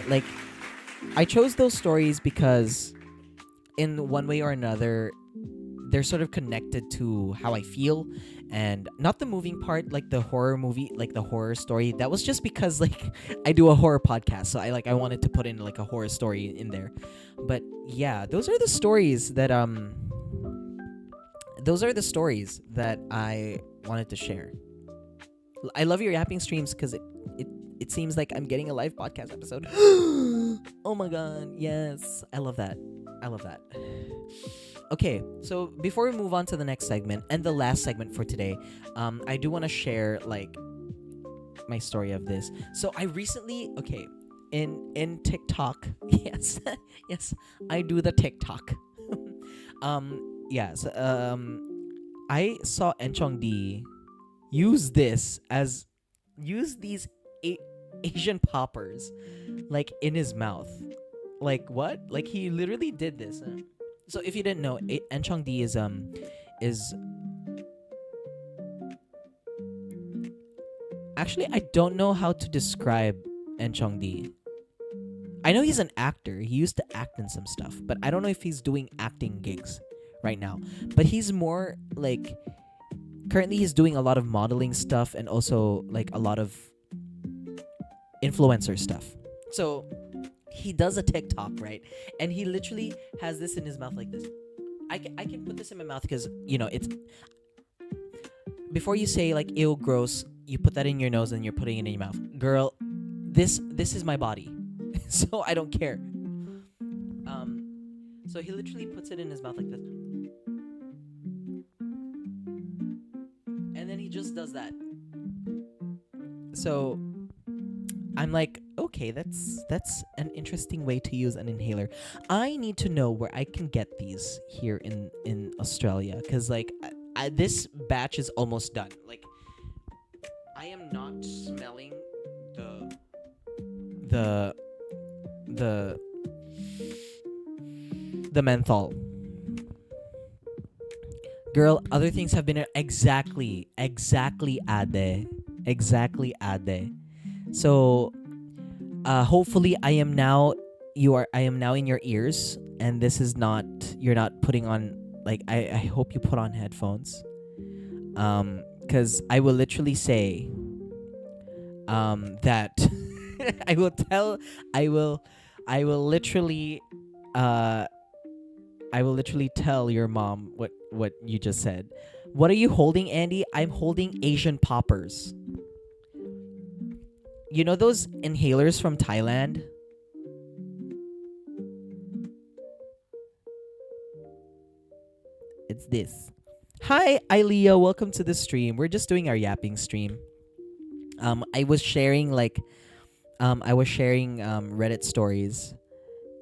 Like I chose those stories because in one way or another they're sort of connected to how I feel, and not the moving part, like the horror movie, like the horror story. That was just because like I do a horror podcast, so I wanted to put in like a horror story in there. But yeah, those are the stories that I wanted to share. I love your yapping streams because it seems like I'm getting a live podcast episode. Oh my god, yes. I love that. Okay, so before we move on to the next segment and the last segment for today, I do want to share like my story of this. So I recently, in TikTok, yes, yes, I do the TikTok. Yes, I saw Enchong D use these Asian poppers like in his mouth. Like what? Like he literally did this. So if you didn't know, Enchong D is is actually I don't know how to describe Enchong Di. I know he's an actor. He used to act in some stuff, but I don't know if he's doing acting gigs right now. But he's more like currently he's doing a lot of modeling stuff and also like a lot of influencer stuff. So he does a TikTok, right? And he literally has this in his mouth like this. I can put this in my mouth because, you know, it's... Before you say, like, ew, gross, you put that in your nose and you're putting it in your mouth. Girl, this is my body. So I don't care. So he literally puts it in his mouth like this. And then he just does that. So I'm like, okay, that's an interesting way to use an inhaler. I need to know where I can get these here in Australia, because like this batch is almost done. Like I am not smelling the menthol. Girl, other things have been exactly ade. So hopefully I am now in your ears, and this is not, you're not putting on, like, I hope you put on headphones, because I will literally say that I will literally tell your mom what you just said. What are you holding, Andy? I'm holding Asian poppers. You know those inhalers from Thailand? It's this. Hi, Ilea. Welcome to the stream. We're just doing our yapping stream. I was sharing Reddit stories,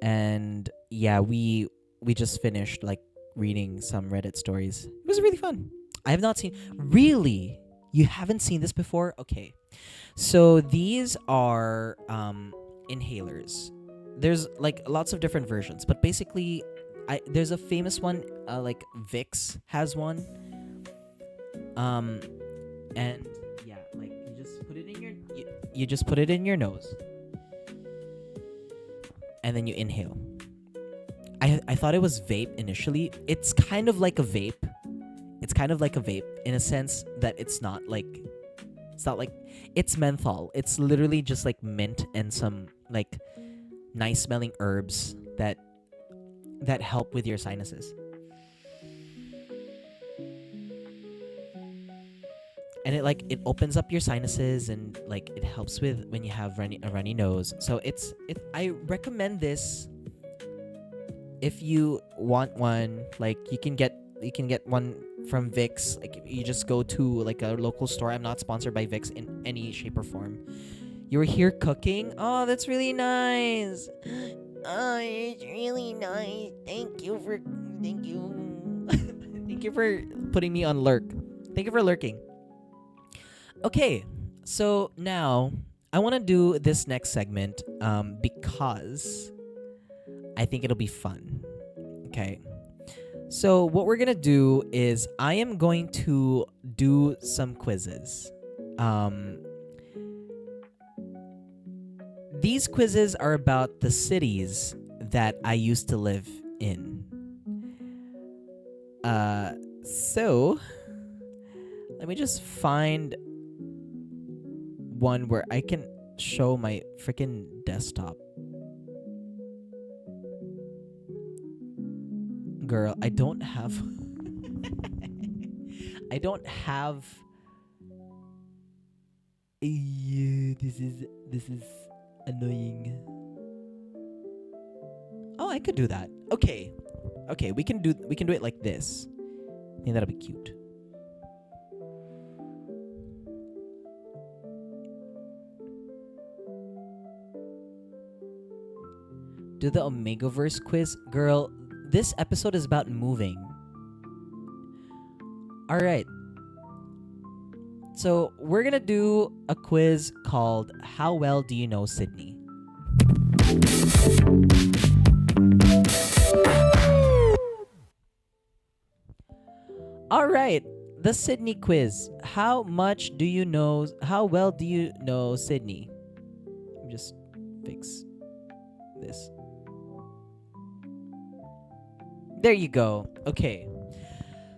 and yeah, we just finished like reading some Reddit stories. It was really fun. I have not seen... Really? You haven't seen this before? Okay. So these are inhalers. There's like lots of different versions, but basically there's a famous one, like Vicks has one. And yeah, like you just put it in you just put it in your nose. And then you inhale. I thought it was vape initially. It's kind of like a vape. In a sense that it's not like it's menthol. It's literally just like mint and some like nice smelling herbs that help with your sinuses. And it opens up your sinuses, and like it helps with when you have a runny nose. So I recommend this if you want one. Like you can get one from Vicks. Like you just go to like a local store. I'm not sponsored by Vicks in any shape or form. You were here cooking? Oh, that's really nice. Oh, it's really nice. Thank you. Thank you for putting me on lurk. Thank you for lurking. Okay, so now I want to do this next segment because I think it'll be fun. Okay. So what we're going to do is I am going to do some quizzes. These quizzes are about the cities that I used to live in. So let me just find one where I can show my freaking desktop. Girl, I don't have this is annoying. Oh, I could do that. Okay, we can do it like this. I think that'll be cute. Do the Omegaverse quiz. Girl, this episode is about moving. Alright. So, we're gonna do a quiz called How Well Do You Know Sydney? All right. The Sydney quiz. How much do you know? How well do you know Sydney? Just fix this. There you go. Okay.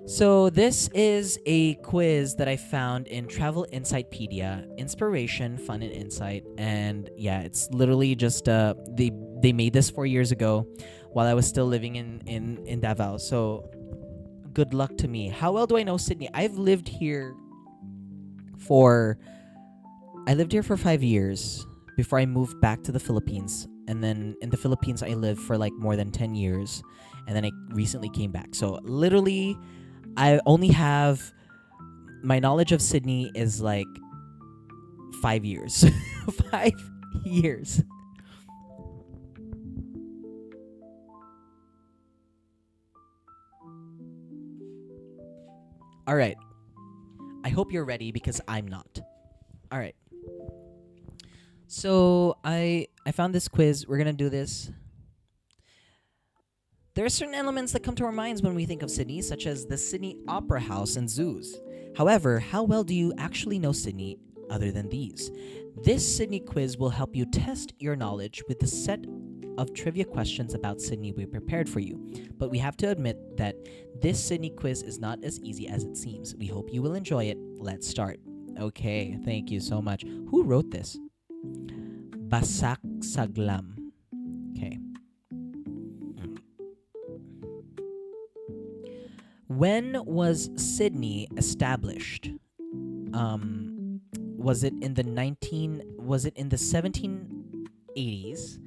So this is a quiz that I found in Travel Insightpedia. Inspiration, fun, and insight. And yeah, it's literally just they made this 4 years ago while I was still living in Davao. So good luck to me. How well do I know Sydney? I lived here for 5 years before I moved back to the Philippines. And then in the Philippines I lived for like more than 10 years. And then I recently came back. So literally I only have my knowledge of Sydney is like 5 years. 5 years. All right. I hope you're ready because I'm not. All right. So I found this quiz. We're going to do this. There are certain elements that come to our minds when we think of Sydney, such as the Sydney Opera House and zoos. However, how well do you actually know Sydney other than these? This Sydney quiz will help you test your knowledge with the set of trivia questions about Sydney we prepared for you. But we have to admit that this Sydney quiz is not as easy as it seems. We hope you will enjoy it. Let's start. Okay, thank you so much. Who wrote this? Basak Saglam. Okay. When was Sydney established? Was it in the 1780s?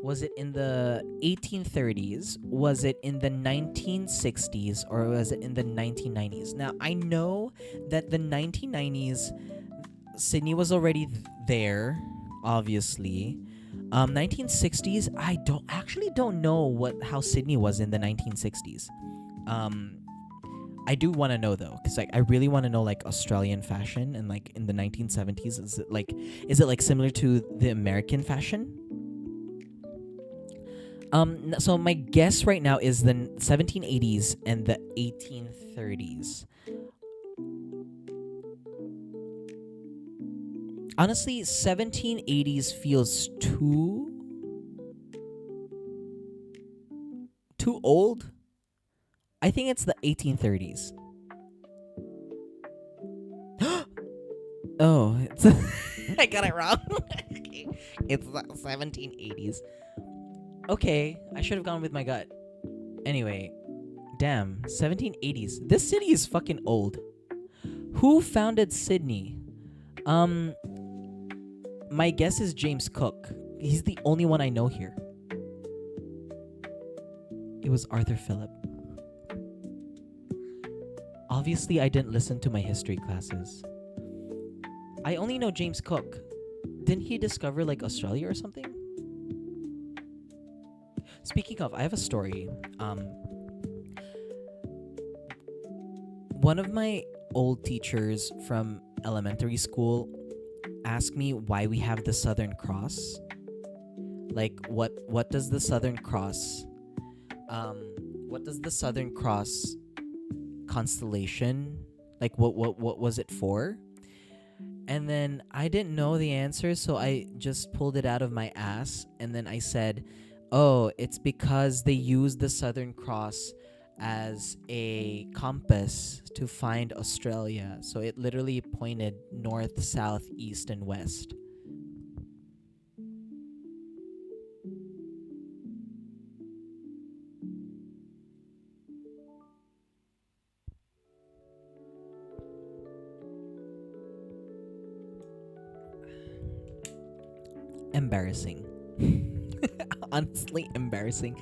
Was it in the 1830s? Was it in the 1960s? Or was it in the 1990s? Now, I know that the 1990s, Sydney was already there, obviously. 1960s, I don't know how Sydney was in the 1960s. I do want to know though, because I really want to know like Australian fashion and like in the 1970s. Is it like similar to the American fashion? So my guess right now is the 1780s and the 1830s. Honestly, 1780s feels too old. I think it's the 1830s. Oh, it's I got it wrong. It's the 1780s. Okay, I should have gone with my gut. Anyway, damn, 1780s. This city is fucking old. Who founded Sydney? My guess is James Cook. He's the only one I know here. It was Arthur Phillip. Obviously, I didn't listen to my history classes. I only know James Cook. Didn't he discover like Australia or something? Speaking of, I have a story. One of my old teachers from elementary school asked me why we have the Southern Cross. Like, what does the Southern Cross? What does the Southern Cross constellation, like what was it for? And then I didn't know the answer, so I just pulled it out of my ass, and then I said, oh, it's because they use the Southern Cross as a compass to find Australia. So it literally pointed north, south, east, and west. Embarrassing. Honestly, embarrassing.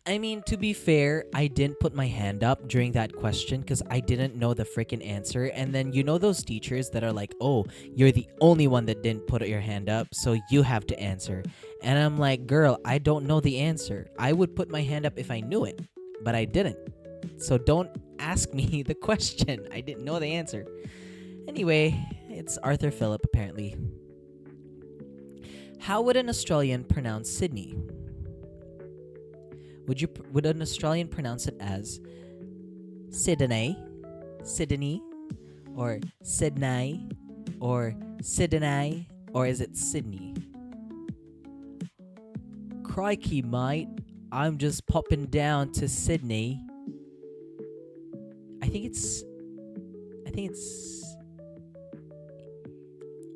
I mean, to be fair, I didn't put my hand up during that question because I didn't know the freaking answer. And then you know those teachers that are like, oh, you're the only one that didn't put your hand up, so you have to answer. And I'm like, girl, I don't know the answer. I would put my hand up if I knew it, but I didn't. So don't ask me the question. I didn't know the answer. Anyway, it's Arthur Phillip, apparently. How would an Australian pronounce Sydney? Would an Australian pronounce it as Sydney, Sydney, or Sydney, or Sydney, or is it Sydney? Crikey, mate, I'm just popping down to Sydney. I think it's.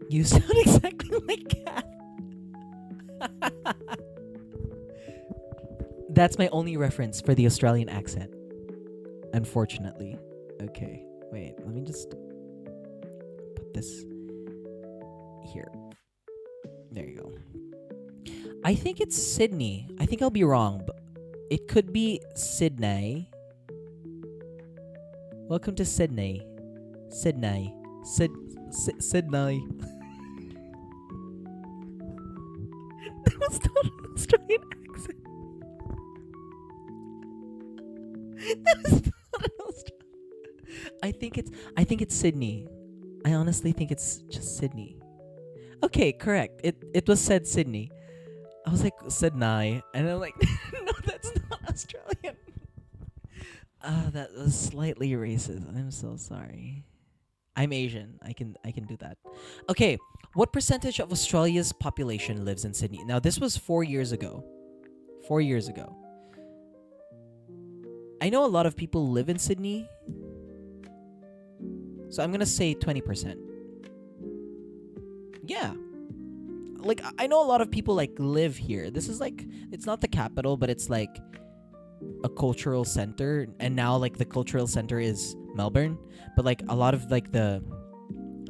You sound exactly like Kat. That's my only reference for the Australian accent. Unfortunately. Okay, wait, let me just put this here. There you go. I think it's Sydney. I think I'll be wrong, but it could be Sydney. Welcome to Sydney. Sydney. Sydney. That was not an Australian accent. That was not an Australian. I think it's Sydney. I honestly think it's just Sydney. Okay, correct. It was said Sydney. I was like Sydney, and I'm like, no, that's not Australian. That was slightly racist. I'm so sorry. I'm Asian. I can do that. Okay, what percentage of Australia's population lives in Sydney? Now, this was 4 years ago. 4 years ago. I know a lot of people live in Sydney, so I'm gonna say 20%. Yeah. Like, I know a lot of people, like, live here. This is, like, it's not the capital, but it's, like, a cultural center. And now, like, the cultural center is Melbourne. But, like, a lot of, like, the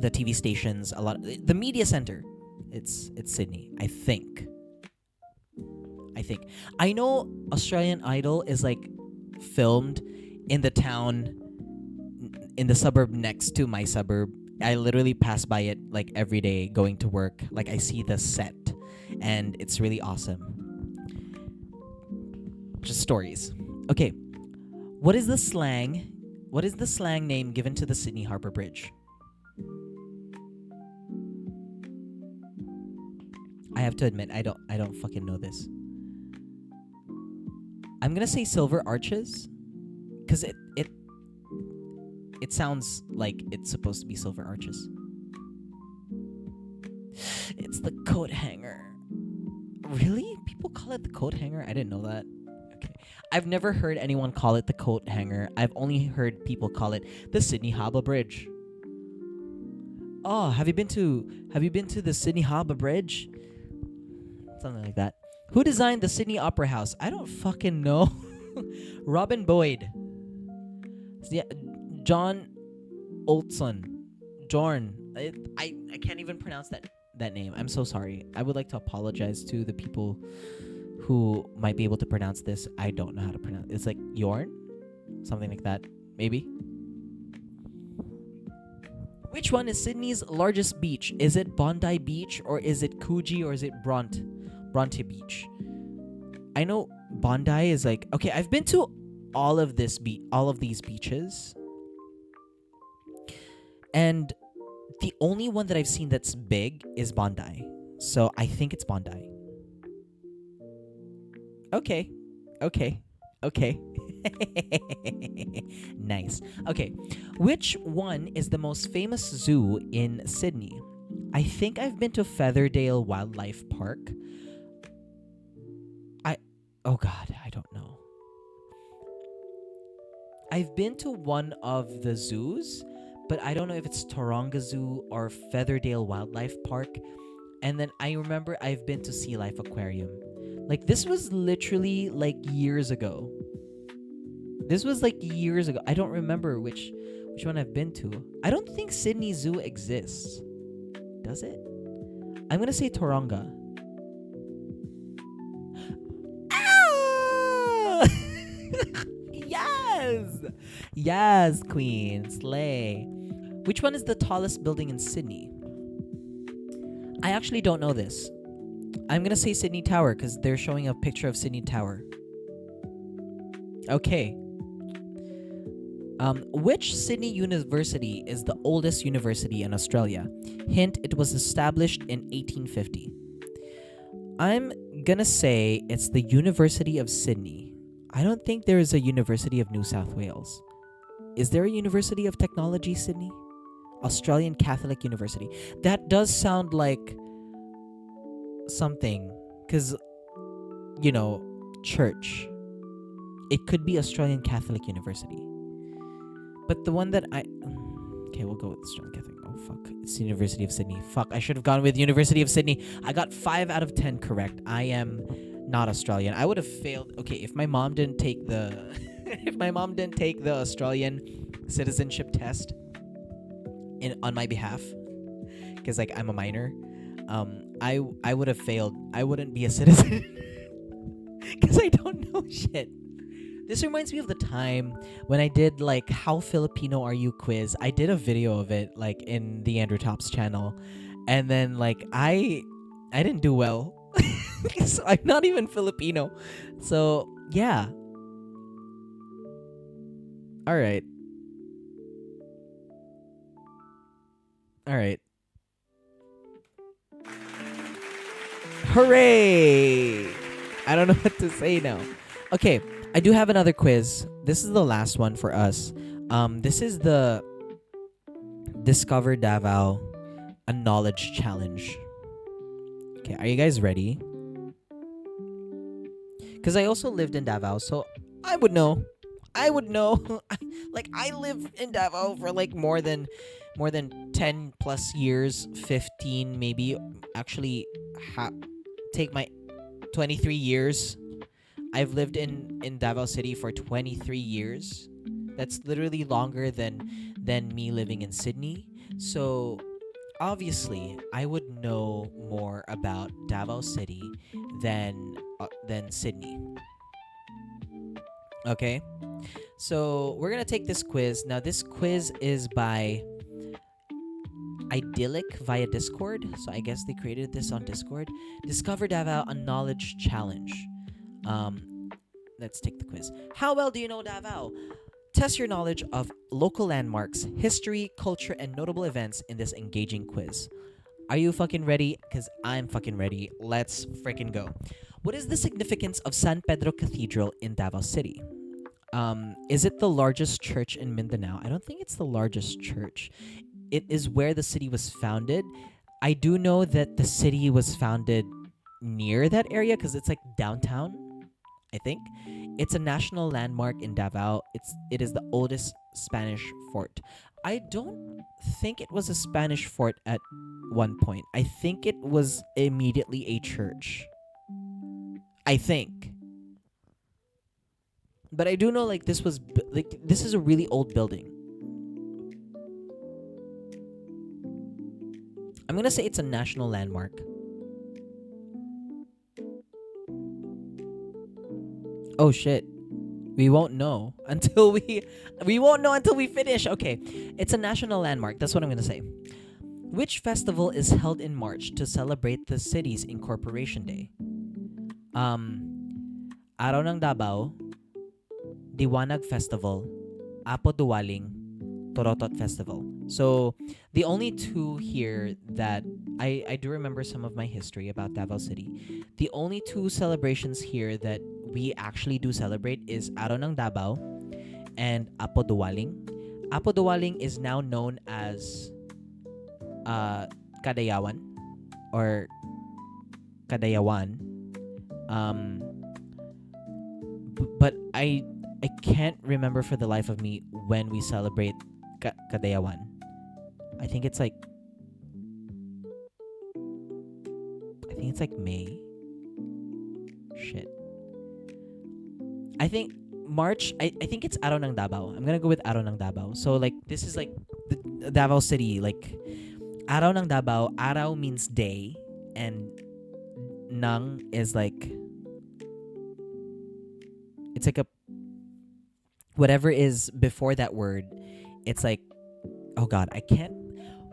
TV stations, the media center, it's Sydney, I think. I know Australian Idol is, like, filmed in the town, in the suburb next to my suburb. I literally pass by it like every day going to work. Like, I see the set, and it's really awesome. Just stories. Okay, what is the slang name given to the Sydney Harbour Bridge? I have to admit, I don't fucking know this. I'm gonna say Silver Arches, because it sounds like it's supposed to be Silver Arches. It's the coat hanger. Really? People call it the coat hanger? I didn't know that. Okay. I've never heard anyone call it the coat hanger. I've only heard people call it the Sydney Harbour Bridge. Oh, have you been to the Sydney Harbour Bridge? Something like that. Who designed the Sydney Opera House? I don't fucking know. Robin Boyd. Yeah, John Olson. Jorn. I can't even pronounce that name. I'm so sorry. I would like to apologize to the people who might be able to pronounce this. I don't know how to pronounce it. It's like Yorn? Something like that. Maybe. Which one is Sydney's largest beach? Is it Bondi Beach, or is it Coogee, or is it Bronte Beach? I know Bondi is like, okay, I've been to all of these beaches, and the only one that I've seen that's big is Bondi. So I think it's Bondi. Okay. Nice. Okay, which one is the most famous zoo in Sydney? I think I've been to Featherdale Wildlife Park. Oh God, I don't know. I've been to one of the zoos, but I don't know if it's Taronga Zoo or Featherdale Wildlife Park. And then I remember I've been to Sea Life Aquarium. Like, this was literally like years ago. I don't remember which one I've been to. I don't think Sydney Zoo exists. Does it? I'm gonna say Taronga. Ah! Yes, Queen. Slay. Which one is the tallest building in Sydney? I actually don't know this. I'm gonna say Sydney Tower because they're showing a picture of Sydney Tower. Okay. Which Sydney University is the oldest university in Australia? Hint, it was established in 1850. I'm gonna say it's the University of Sydney. I don't think there is a University of New South Wales. Is there a University of Technology, Sydney? Australian Catholic University. That does sound like something, because, church. It could be Australian Catholic University. But the one that Okay, we'll go with Australian Catholic. Oh, fuck. It's the University of Sydney. Fuck, I should have gone with University of Sydney. I got 5 out of 10 correct. I am not Australian. I would have failed. Okay, if my mom didn't take the... if my mom didn't take the Australian citizenship test on my behalf, because, like, I'm a minor, I would have failed. I wouldn't be a citizen. Because I don't know shit. This reminds me of the time when I did, like, how Filipino are you quiz. I did a video of it, like, in the TheAndrewTalks channel, and then, like, I didn't do well. So I'm not even Filipino. So yeah. All right. Hooray! I don't know what to say now. Okay, I do have another quiz. This is the last one for us. This is the Discover Davao, a knowledge challenge. Okay, are you guys ready? Because I also lived in Davao, so I would know. Like, I lived in Davao for, like, more than 10 plus years, 15 maybe. Actually, take my 23 years. I've lived in Davao City for 23 years. That's literally longer than me living in Sydney. So obviously, I would know more about Davao City than Sydney. Okay? So we're going to take this quiz. Now, this quiz is by Idyllic via Discord. So I guess they created this on Discord. Discover Davao, a knowledge challenge. Let's take the quiz. How well do you know Davao? Test your knowledge of local landmarks, history, culture, and notable events in this engaging quiz. Are you fucking ready? Because I'm fucking ready. Let's freaking go. What is the significance of San Pedro Cathedral in Davao City? Is it the largest church in Mindanao? I don't think it's the largest church. It is where the city was founded. I do know that the city was founded near that area because it's like downtown, I think. It's a national landmark in Davao. It is the oldest Spanish fort. I don't think it was a Spanish fort at one point. I think it was immediately a church. I think. But I do know, like, this is a really old building. I'm gonna say it's a national landmark. Oh shit. We won't know until we finish. Okay. It's a national landmark. That's what I'm gonna say. Which festival is held in March to celebrate the city's incorporation day? Araw ng Davao, Diwanag Festival, Apo Duwaling, Torotot Festival. So the only two here that I do remember some of my history about Davao City. The only two celebrations here that we actually do celebrate is Araw ng Davao and Apo Duwaling. Apo Duwaling is now known as Kadayawan or Kadayawan. But I can't remember for the life of me when we celebrate Kadayawan. I think it's like May. Shit. I think March. I think it's Araw ng Davao. I'm gonna go with Araw ng Davao. So, like, this is like the Davao City. Like, Araw ng Davao. Araw means day, and nang is like, it's like a whatever is before that word. It's like, oh god, I can't.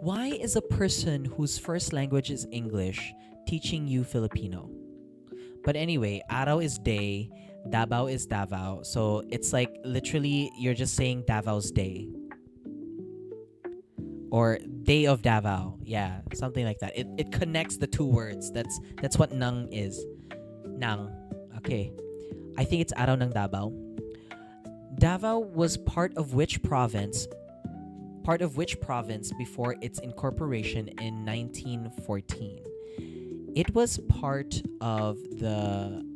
Why is a person whose first language is English teaching you Filipino? But anyway, Araw is day, Davao is Davao. So it's like literally you're just saying Davao's day. Or day of Davao. Yeah, something like that. It connects the two words. That's what nang is. Nang. Okay. I think it's Araw ng Davao. Davao was part of which province? Part of which province before its incorporation in 1914? It was part of the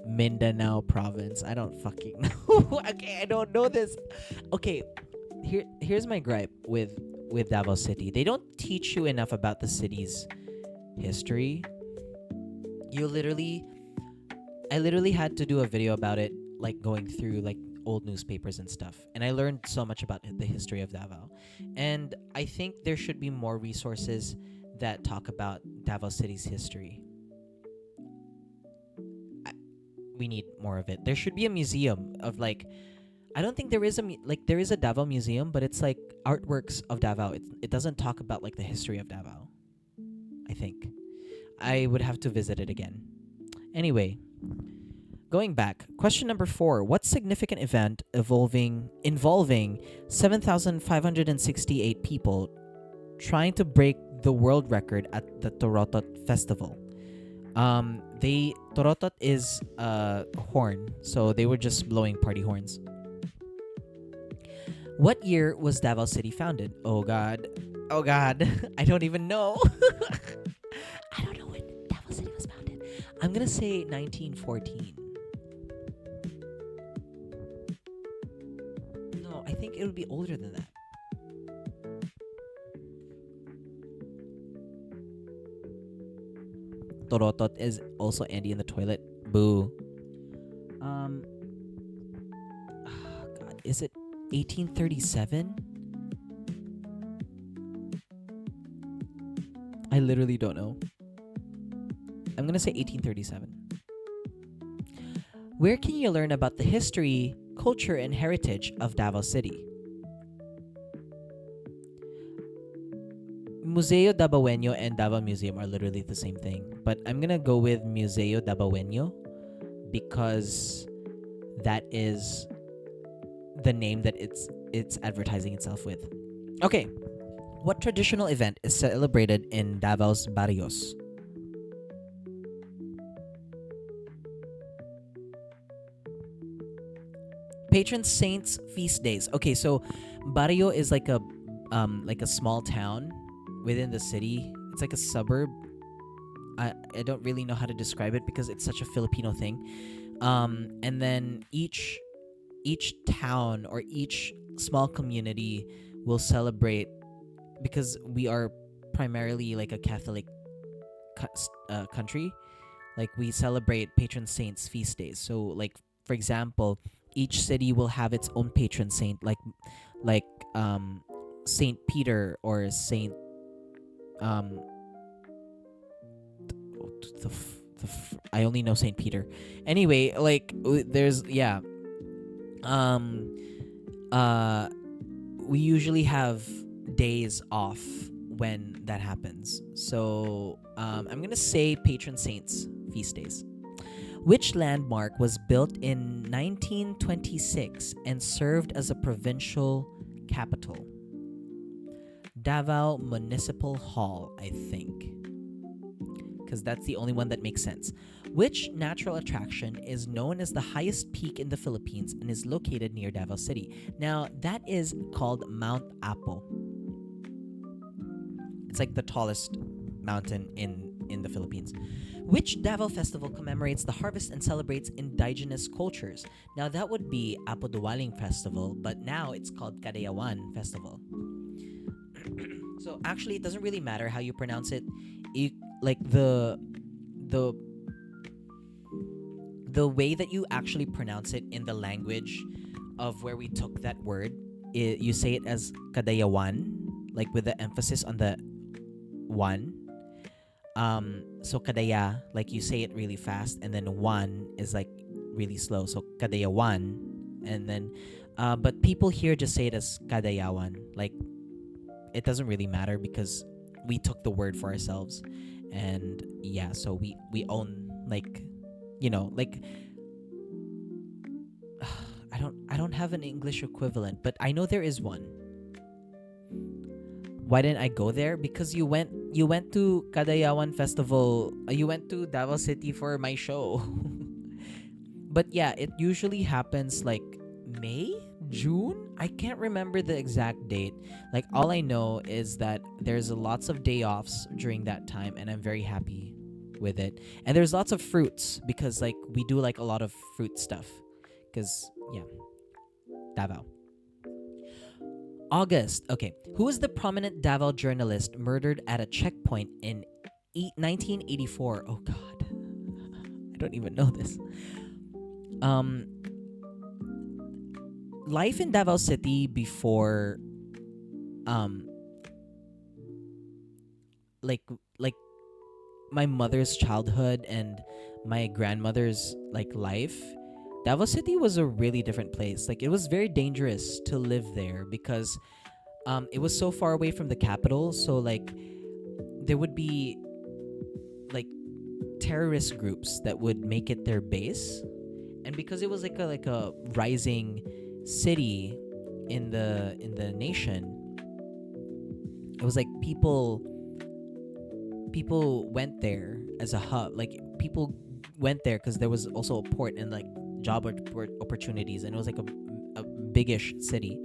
Mindanao province. I don't fucking know. Okay, I don't know this. Okay, here's my gripe with Davao City. They don't teach you enough about the city's history. I literally had to do a video about it, like going through like old newspapers and stuff, and I learned so much about the history of Davao. And I think there should be more resources that talk about Davao City's history. We need more of it. There should be a museum of like, I don't think there is there is a Davao museum, but it's like artworks of Davao. It doesn't talk about like the history of Davao. I think I would have to visit it again. Anyway, going back, question number 4: what significant event involving 7,568 people trying to break the world record at the Torotot Festival? The Torotot is a horn, so they were just blowing party horns. What year was Davao City founded? Oh God, I don't even know. I don't know when Davao City was founded. I'm gonna say 1914. No, I think it would be older than that. Torotot is also Andy in the toilet. Boo. God, is it 1837? I literally don't know. I'm gonna say 1837. Where can you learn about the history, culture, and heritage of Davao City? Museo Davaoeño and Davao Museum are literally the same thing, but I'm gonna go with Museo Davaoeño because that is the name that it's advertising itself with. Okay, what traditional event is celebrated in Davao's barrios? Patron saints feast days. Okay, so barrio is like a small town within the city. It's like a suburb. I don't really know how to describe it because it's such a Filipino thing. And then each town or each small community will celebrate, because we are primarily like a Catholic country. Like we celebrate patron saints feast days. So like for example, each city will have its own patron saint, like Saint Peter or Saint I only know Saint Peter. Anyway, like there's we usually have days off when that happens. So I'm gonna say patron saints feast days. Which landmark was built in 1926 and served as a provincial capital? Davao Municipal Hall, I think, because that's the only one that makes sense. Which natural attraction is known as the highest peak in the Philippines and is located near Davao City? Now, that is called Mount Apo. It's like the tallest mountain in the Philippines. Which Davao festival commemorates the harvest and celebrates indigenous cultures? Now, that would be Apo Duwaling Festival, but now it's called Kadayawan Festival. So actually, it doesn't really matter how you pronounce it. Like the way that you actually pronounce it in the language of where we took that word, you say it as Kadayawan, like with the emphasis on the one. So Kadaya, like you say it really fast, and then one is like really slow. So Kadayawan, and then but people here just say it as Kadayawan. Like it doesn't really matter because we took the word for ourselves, and yeah, so we own, like, you know, like I don't have an English equivalent, but I know there is one. Why didn't I go there? Because you went to Kadayawan Festival. You went to Davao City for my show. But yeah, it usually happens like May, June. I can't remember the exact date. Like all I know is that there's lots of day offs during that time, and I'm very happy with it. And there's lots of fruits because like we do like a lot of fruit stuff. Cause yeah, Davao. August. Okay, who was the prominent Davao journalist murdered at a checkpoint in 1984? Oh God, I don't even know this. Um, life in Davao City before, um, like like my mother's childhood and my grandmother's like life. Davao City was a really different place. Like it was very dangerous to live there because it was so far away from the capital. So like there would be like terrorist groups that would make it their base, and because it was like a rising city in the nation, it was like people went there as a hub. Like people went there because there was also a port and like job opportunities, and it was like a biggish city.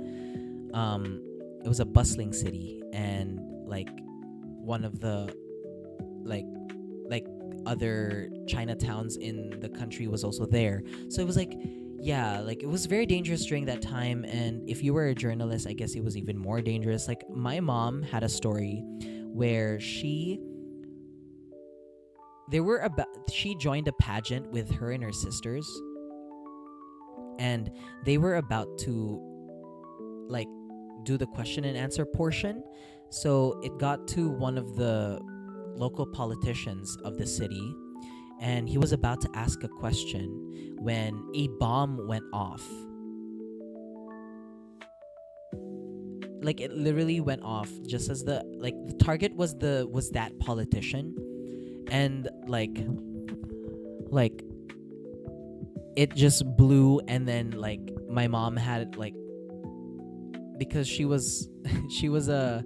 It was a bustling city, and like one of the like like other Chinatowns in the country was also there. So it was like, yeah, like it was very dangerous during that time. And if you were a journalist, I guess it was even more dangerous. Like my mom had a story where she joined a pageant with her and her sisters, and they were about to like do the question and answer portion. So it got to one of the local politicians of the city, and he was about to ask a question when a bomb went off. Like it literally went off just as the target was that politician, and like it just blew. And then like my mom had like, because she was she was a,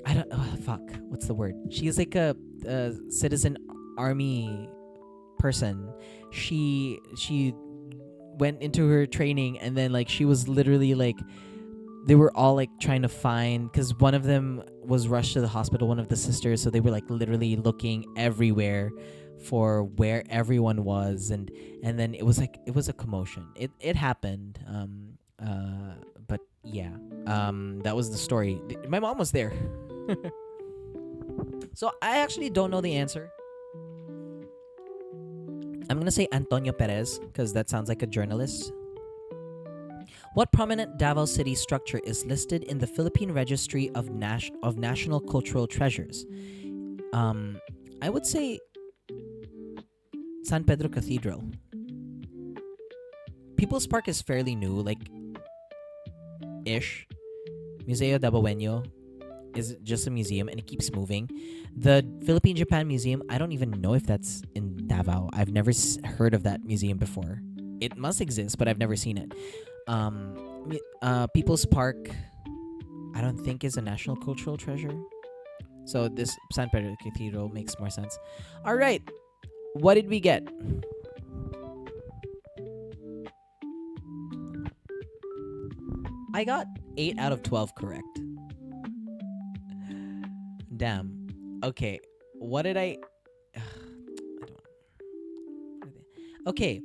I don't, oh, fuck, what's the word? She is like a citizen army person. She went into her training, and then like she was literally like, they were all like trying to find, because one of them was rushed to the hospital, one of the sisters, so they were like literally looking everywhere for where everyone was. And then it was like, it was a commotion. It happened. But yeah, that was the story. My mom was there. So I actually don't know the answer. I'm gonna say Antonio Perez because that sounds like a journalist. What prominent Davao City structure is listed in the Philippine Registry of National Cultural Treasures? I would say San Pedro Cathedral. People's Park is fairly new, like ish. Museo Davaoenyo is just a museum, and it keeps moving. The Philippine Japan Museum, I don't even know if that's in Davao. I've never heard of that museum before. It must exist, but I've never seen it. People's Park, I don't think is a national cultural treasure. So this San Pedro Cathedral makes more sense. All right, what did we get? I got 8 out of 12 correct. Damn. Okay, what did I don't. Okay,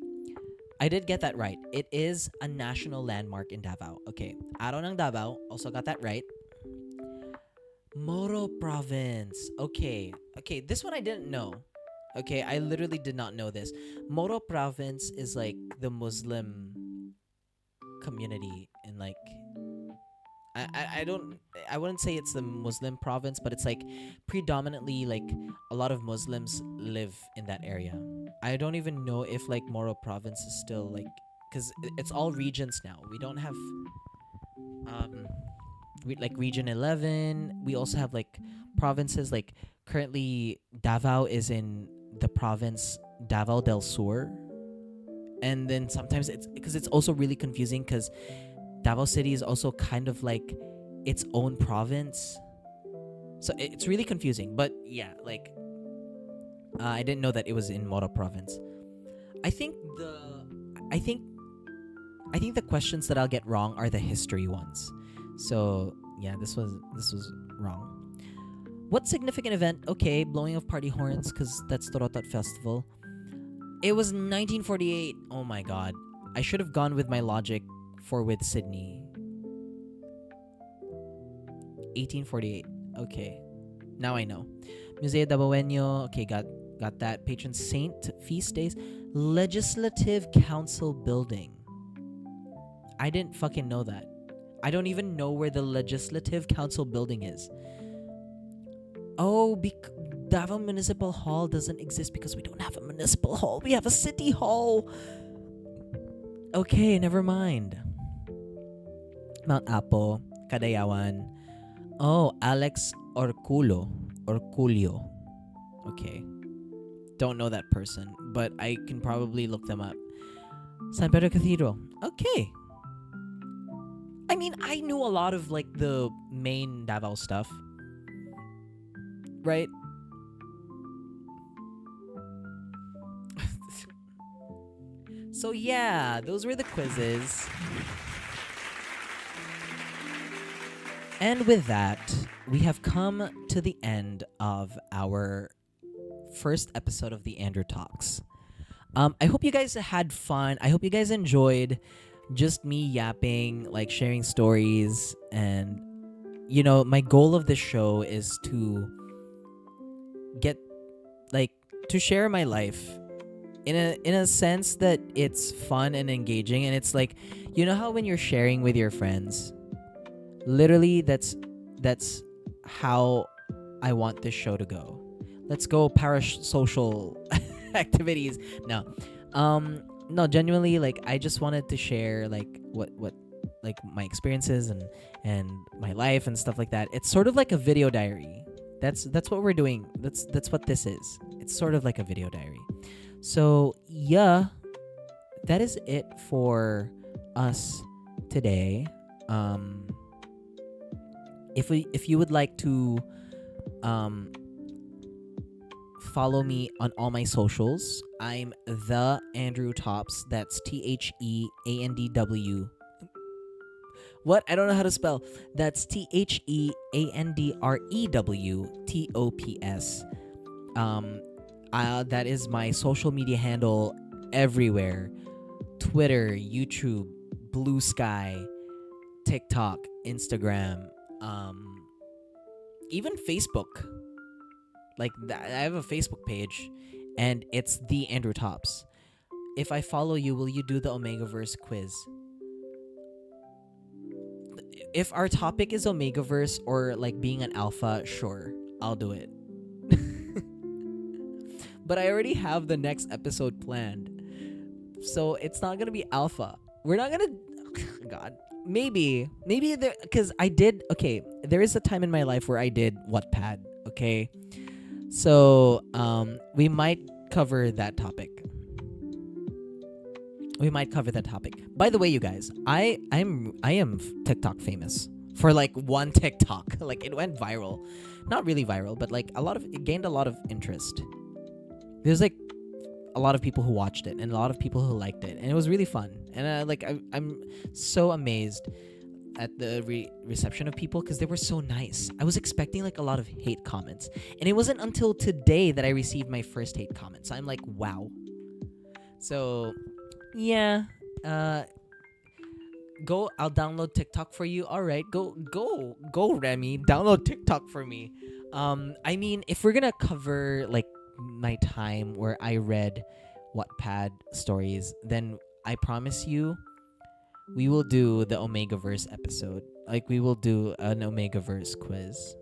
I did get that right. It is a national landmark in Davao. Okay, Araw ng Davao, also got that right. Moro Province. Okay, this one I didn't know. Okay, I literally did not know this. Moro Province is like the Muslim community in like, I wouldn't say it's the Muslim province, but it's like predominantly like a lot of Muslims live in that area. I don't even know if like Moro province is still like, because it's all regions now. We don't have like region 11. We also have like provinces. Like currently Davao is in the province Davao del Sur, and then sometimes it's because it's also really confusing because Davao City is also kind of like its own province. So it's really confusing. But yeah, like I didn't know that it was in Moro province. I think the I think I think the questions that I'll get wrong are the history ones. So yeah, this was wrong. What significant event? Okay, blowing of party horns because that's Torotot Festival. It was 1948. Oh my god, I should have gone with my logic for with Sydney. 1848. Okay, now I know. Museo Dabawenyo. Okay, got that. Patron saint feast days. Legislative Council building. I didn't fucking know that. I don't even know where the Legislative Council building is. Oh, Davao Municipal Hall doesn't exist because we don't have a municipal hall. We have a city hall. Okay, never mind. Mount Apo, Kadayawan. Oh, Alex Orculio. Okay. Don't know that person, but I can probably look them up. San Pedro Cathedral. Okay. I mean, I knew a lot of like the main Davao stuff. Right? So yeah, those were the quizzes. And with that, we have come to the end of our first episode of the Andrew Talks. I hope you guys had fun. I hope you guys enjoyed just me yapping, like sharing stories, and my goal of this show is to get to share my life in a sense that it's fun and engaging, and it's like, how when you're sharing with your friends, literally that's how I want this show to go. Let's go parasocial activities. No, genuinely, like I just wanted to share like what like my experiences and my life and stuff like that. It's sort of like a video diary. That's what we're doing. That's what this is. It's sort of like a video diary. So yeah, that is it for us today. If you would like to follow me on all my socials, I'm TheAndrewTalks. That's TheAndW. What? I don't know how to spell. That's TheAndrewTops. That is my social media handle everywhere: Twitter, YouTube, Blue Sky, TikTok, Instagram, even Facebook. Like I have a Facebook page, and it's The Andrew Tops. If I follow you, will you do the Omegaverse quiz? If our topic is Omegaverse or like being an alpha, sure, I'll do it. But I already have the next episode planned, so it's not gonna be alpha. We're not gonna. God, maybe there, because I did. Okay, there is a time in my life where I did Wattpad. Okay, so we might cover that topic. By the way, you guys, I am TikTok famous for like one TikTok. Like it went viral, not really viral, but like it gained a lot of interest. There's like a lot of people who watched it and a lot of people who liked it, and it was really fun. And I'm so amazed at the reception of people because they were so nice. I was expecting like a lot of hate comments, and it wasn't until today that I received my first hate comment. So I'm like, wow. So yeah, I'll download TikTok for you. All right, go Remy, download TikTok for me. I mean, if we're gonna cover like my time where I read Wattpad stories, then I promise you we will do the Omegaverse episode. Like we will do an Omegaverse quiz.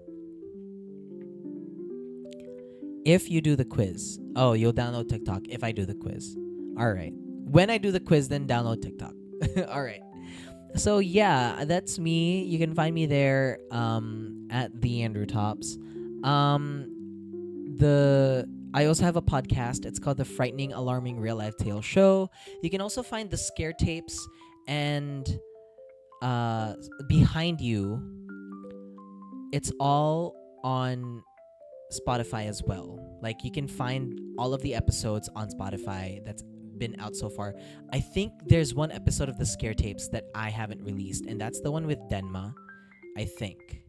If you do the quiz. Oh, you'll download TikTok if I do the quiz. All right. When I do the quiz, then download TikTok. All right. So yeah, that's me. You can find me there at The Andrew Tops. I also have a podcast. It's called The Frightening, Alarming Real Life Tale Show. You can also find the scare tapes and behind you. It's all on Spotify as well. Like you can find all of the episodes on Spotify. That's been out so far. I think there's one episode of the Scare Tapes that I haven't released, and that's the one with Denma, I think.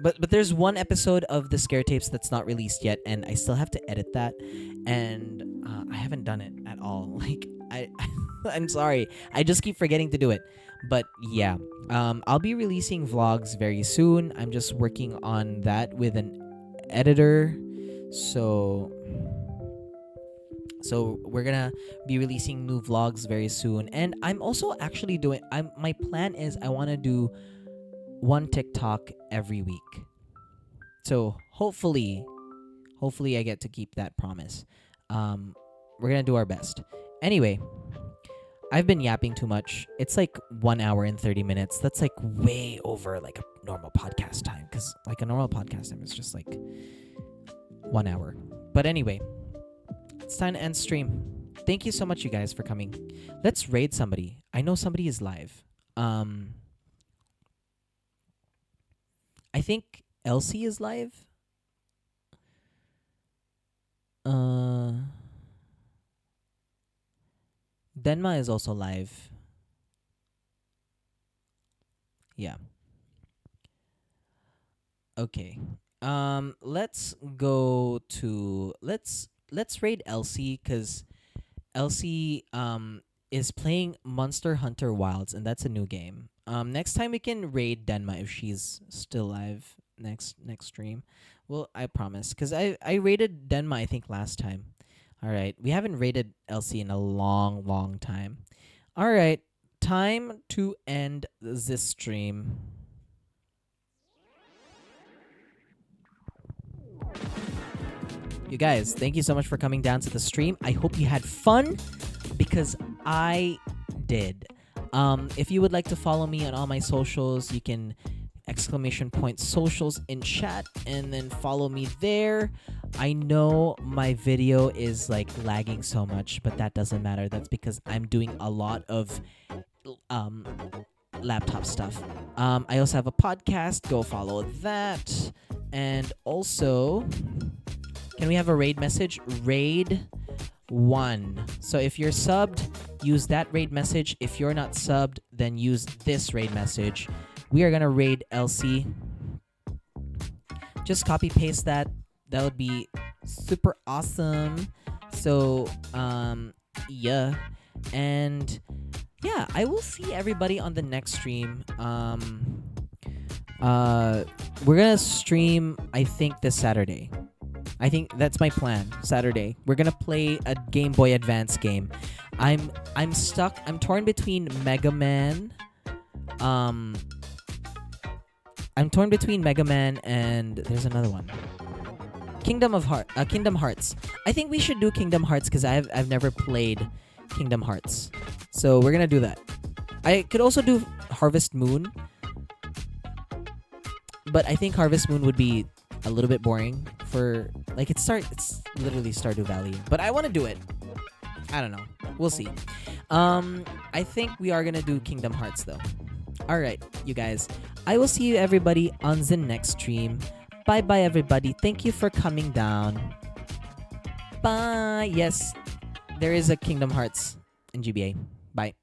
But there's one episode of the Scare Tapes that's not released yet, and I still have to edit that, and I haven't done it at all. Like I'm sorry, I just keep forgetting to do it. But yeah, I'll be releasing vlogs very soon. I'm just working on that with an editor, so we're gonna be releasing new vlogs very soon. And I'm also actually doing. My plan is I want to do one TikTok every week. So hopefully I get to keep that promise. We're gonna do our best. Anyway, I've been yapping too much. It's like 1 hour and 30 minutes. That's like way over like a normal podcast time, because like a normal podcast time is just like 1 hour. But anyway, it's time to end stream. Thank you so much, you guys, for coming. Let's raid somebody. I know somebody is live. I think Elsie is live. Denma is also live. Yeah. Okay. Let's go to let's raid Elsie, cuz Elsie is playing Monster Hunter Wilds, and that's a new game. Next time we can raid Denma if she's still live next stream. Well, I promise, cuz I raided Denma I think last time. All right. We haven't raided Elsie in a long time. All right. Time to end this stream. You guys, thank you so much for coming down to the stream. I hope you had fun, because I did. If you would like to follow me on all my socials, you can !socials in chat and then follow me there. I know my video is like lagging so much, but that doesn't matter. That's because I'm doing a lot of laptop stuff. I also have a podcast. Go follow that. And also, can we have a raid message? Raid 1. So if you're subbed, use that raid message. If you're not subbed, then use this raid message. We are gonna raid Elsie. Just copy paste that. That would be super awesome. So yeah. And yeah, I will see everybody on the next stream. We're gonna stream, I think, this Saturday. I think that's my plan. Saturday, we're gonna play a Game Boy Advance game. I'm stuck. I'm torn between Mega Man. I'm torn between Mega Man and there's another one. Kingdom Hearts. I think we should do Kingdom Hearts because I've never played Kingdom Hearts. So we're gonna do that. I could also do Harvest Moon, but I think Harvest Moon would be a little bit boring for like it's literally Stardew Valley. But I want to do it. I don't know. We'll see. I think we are gonna do Kingdom Hearts though. All right, you guys. I will see you everybody on the next stream. Bye bye everybody. Thank you for coming down. Bye. Yes, there is a Kingdom Hearts in GBA. Bye.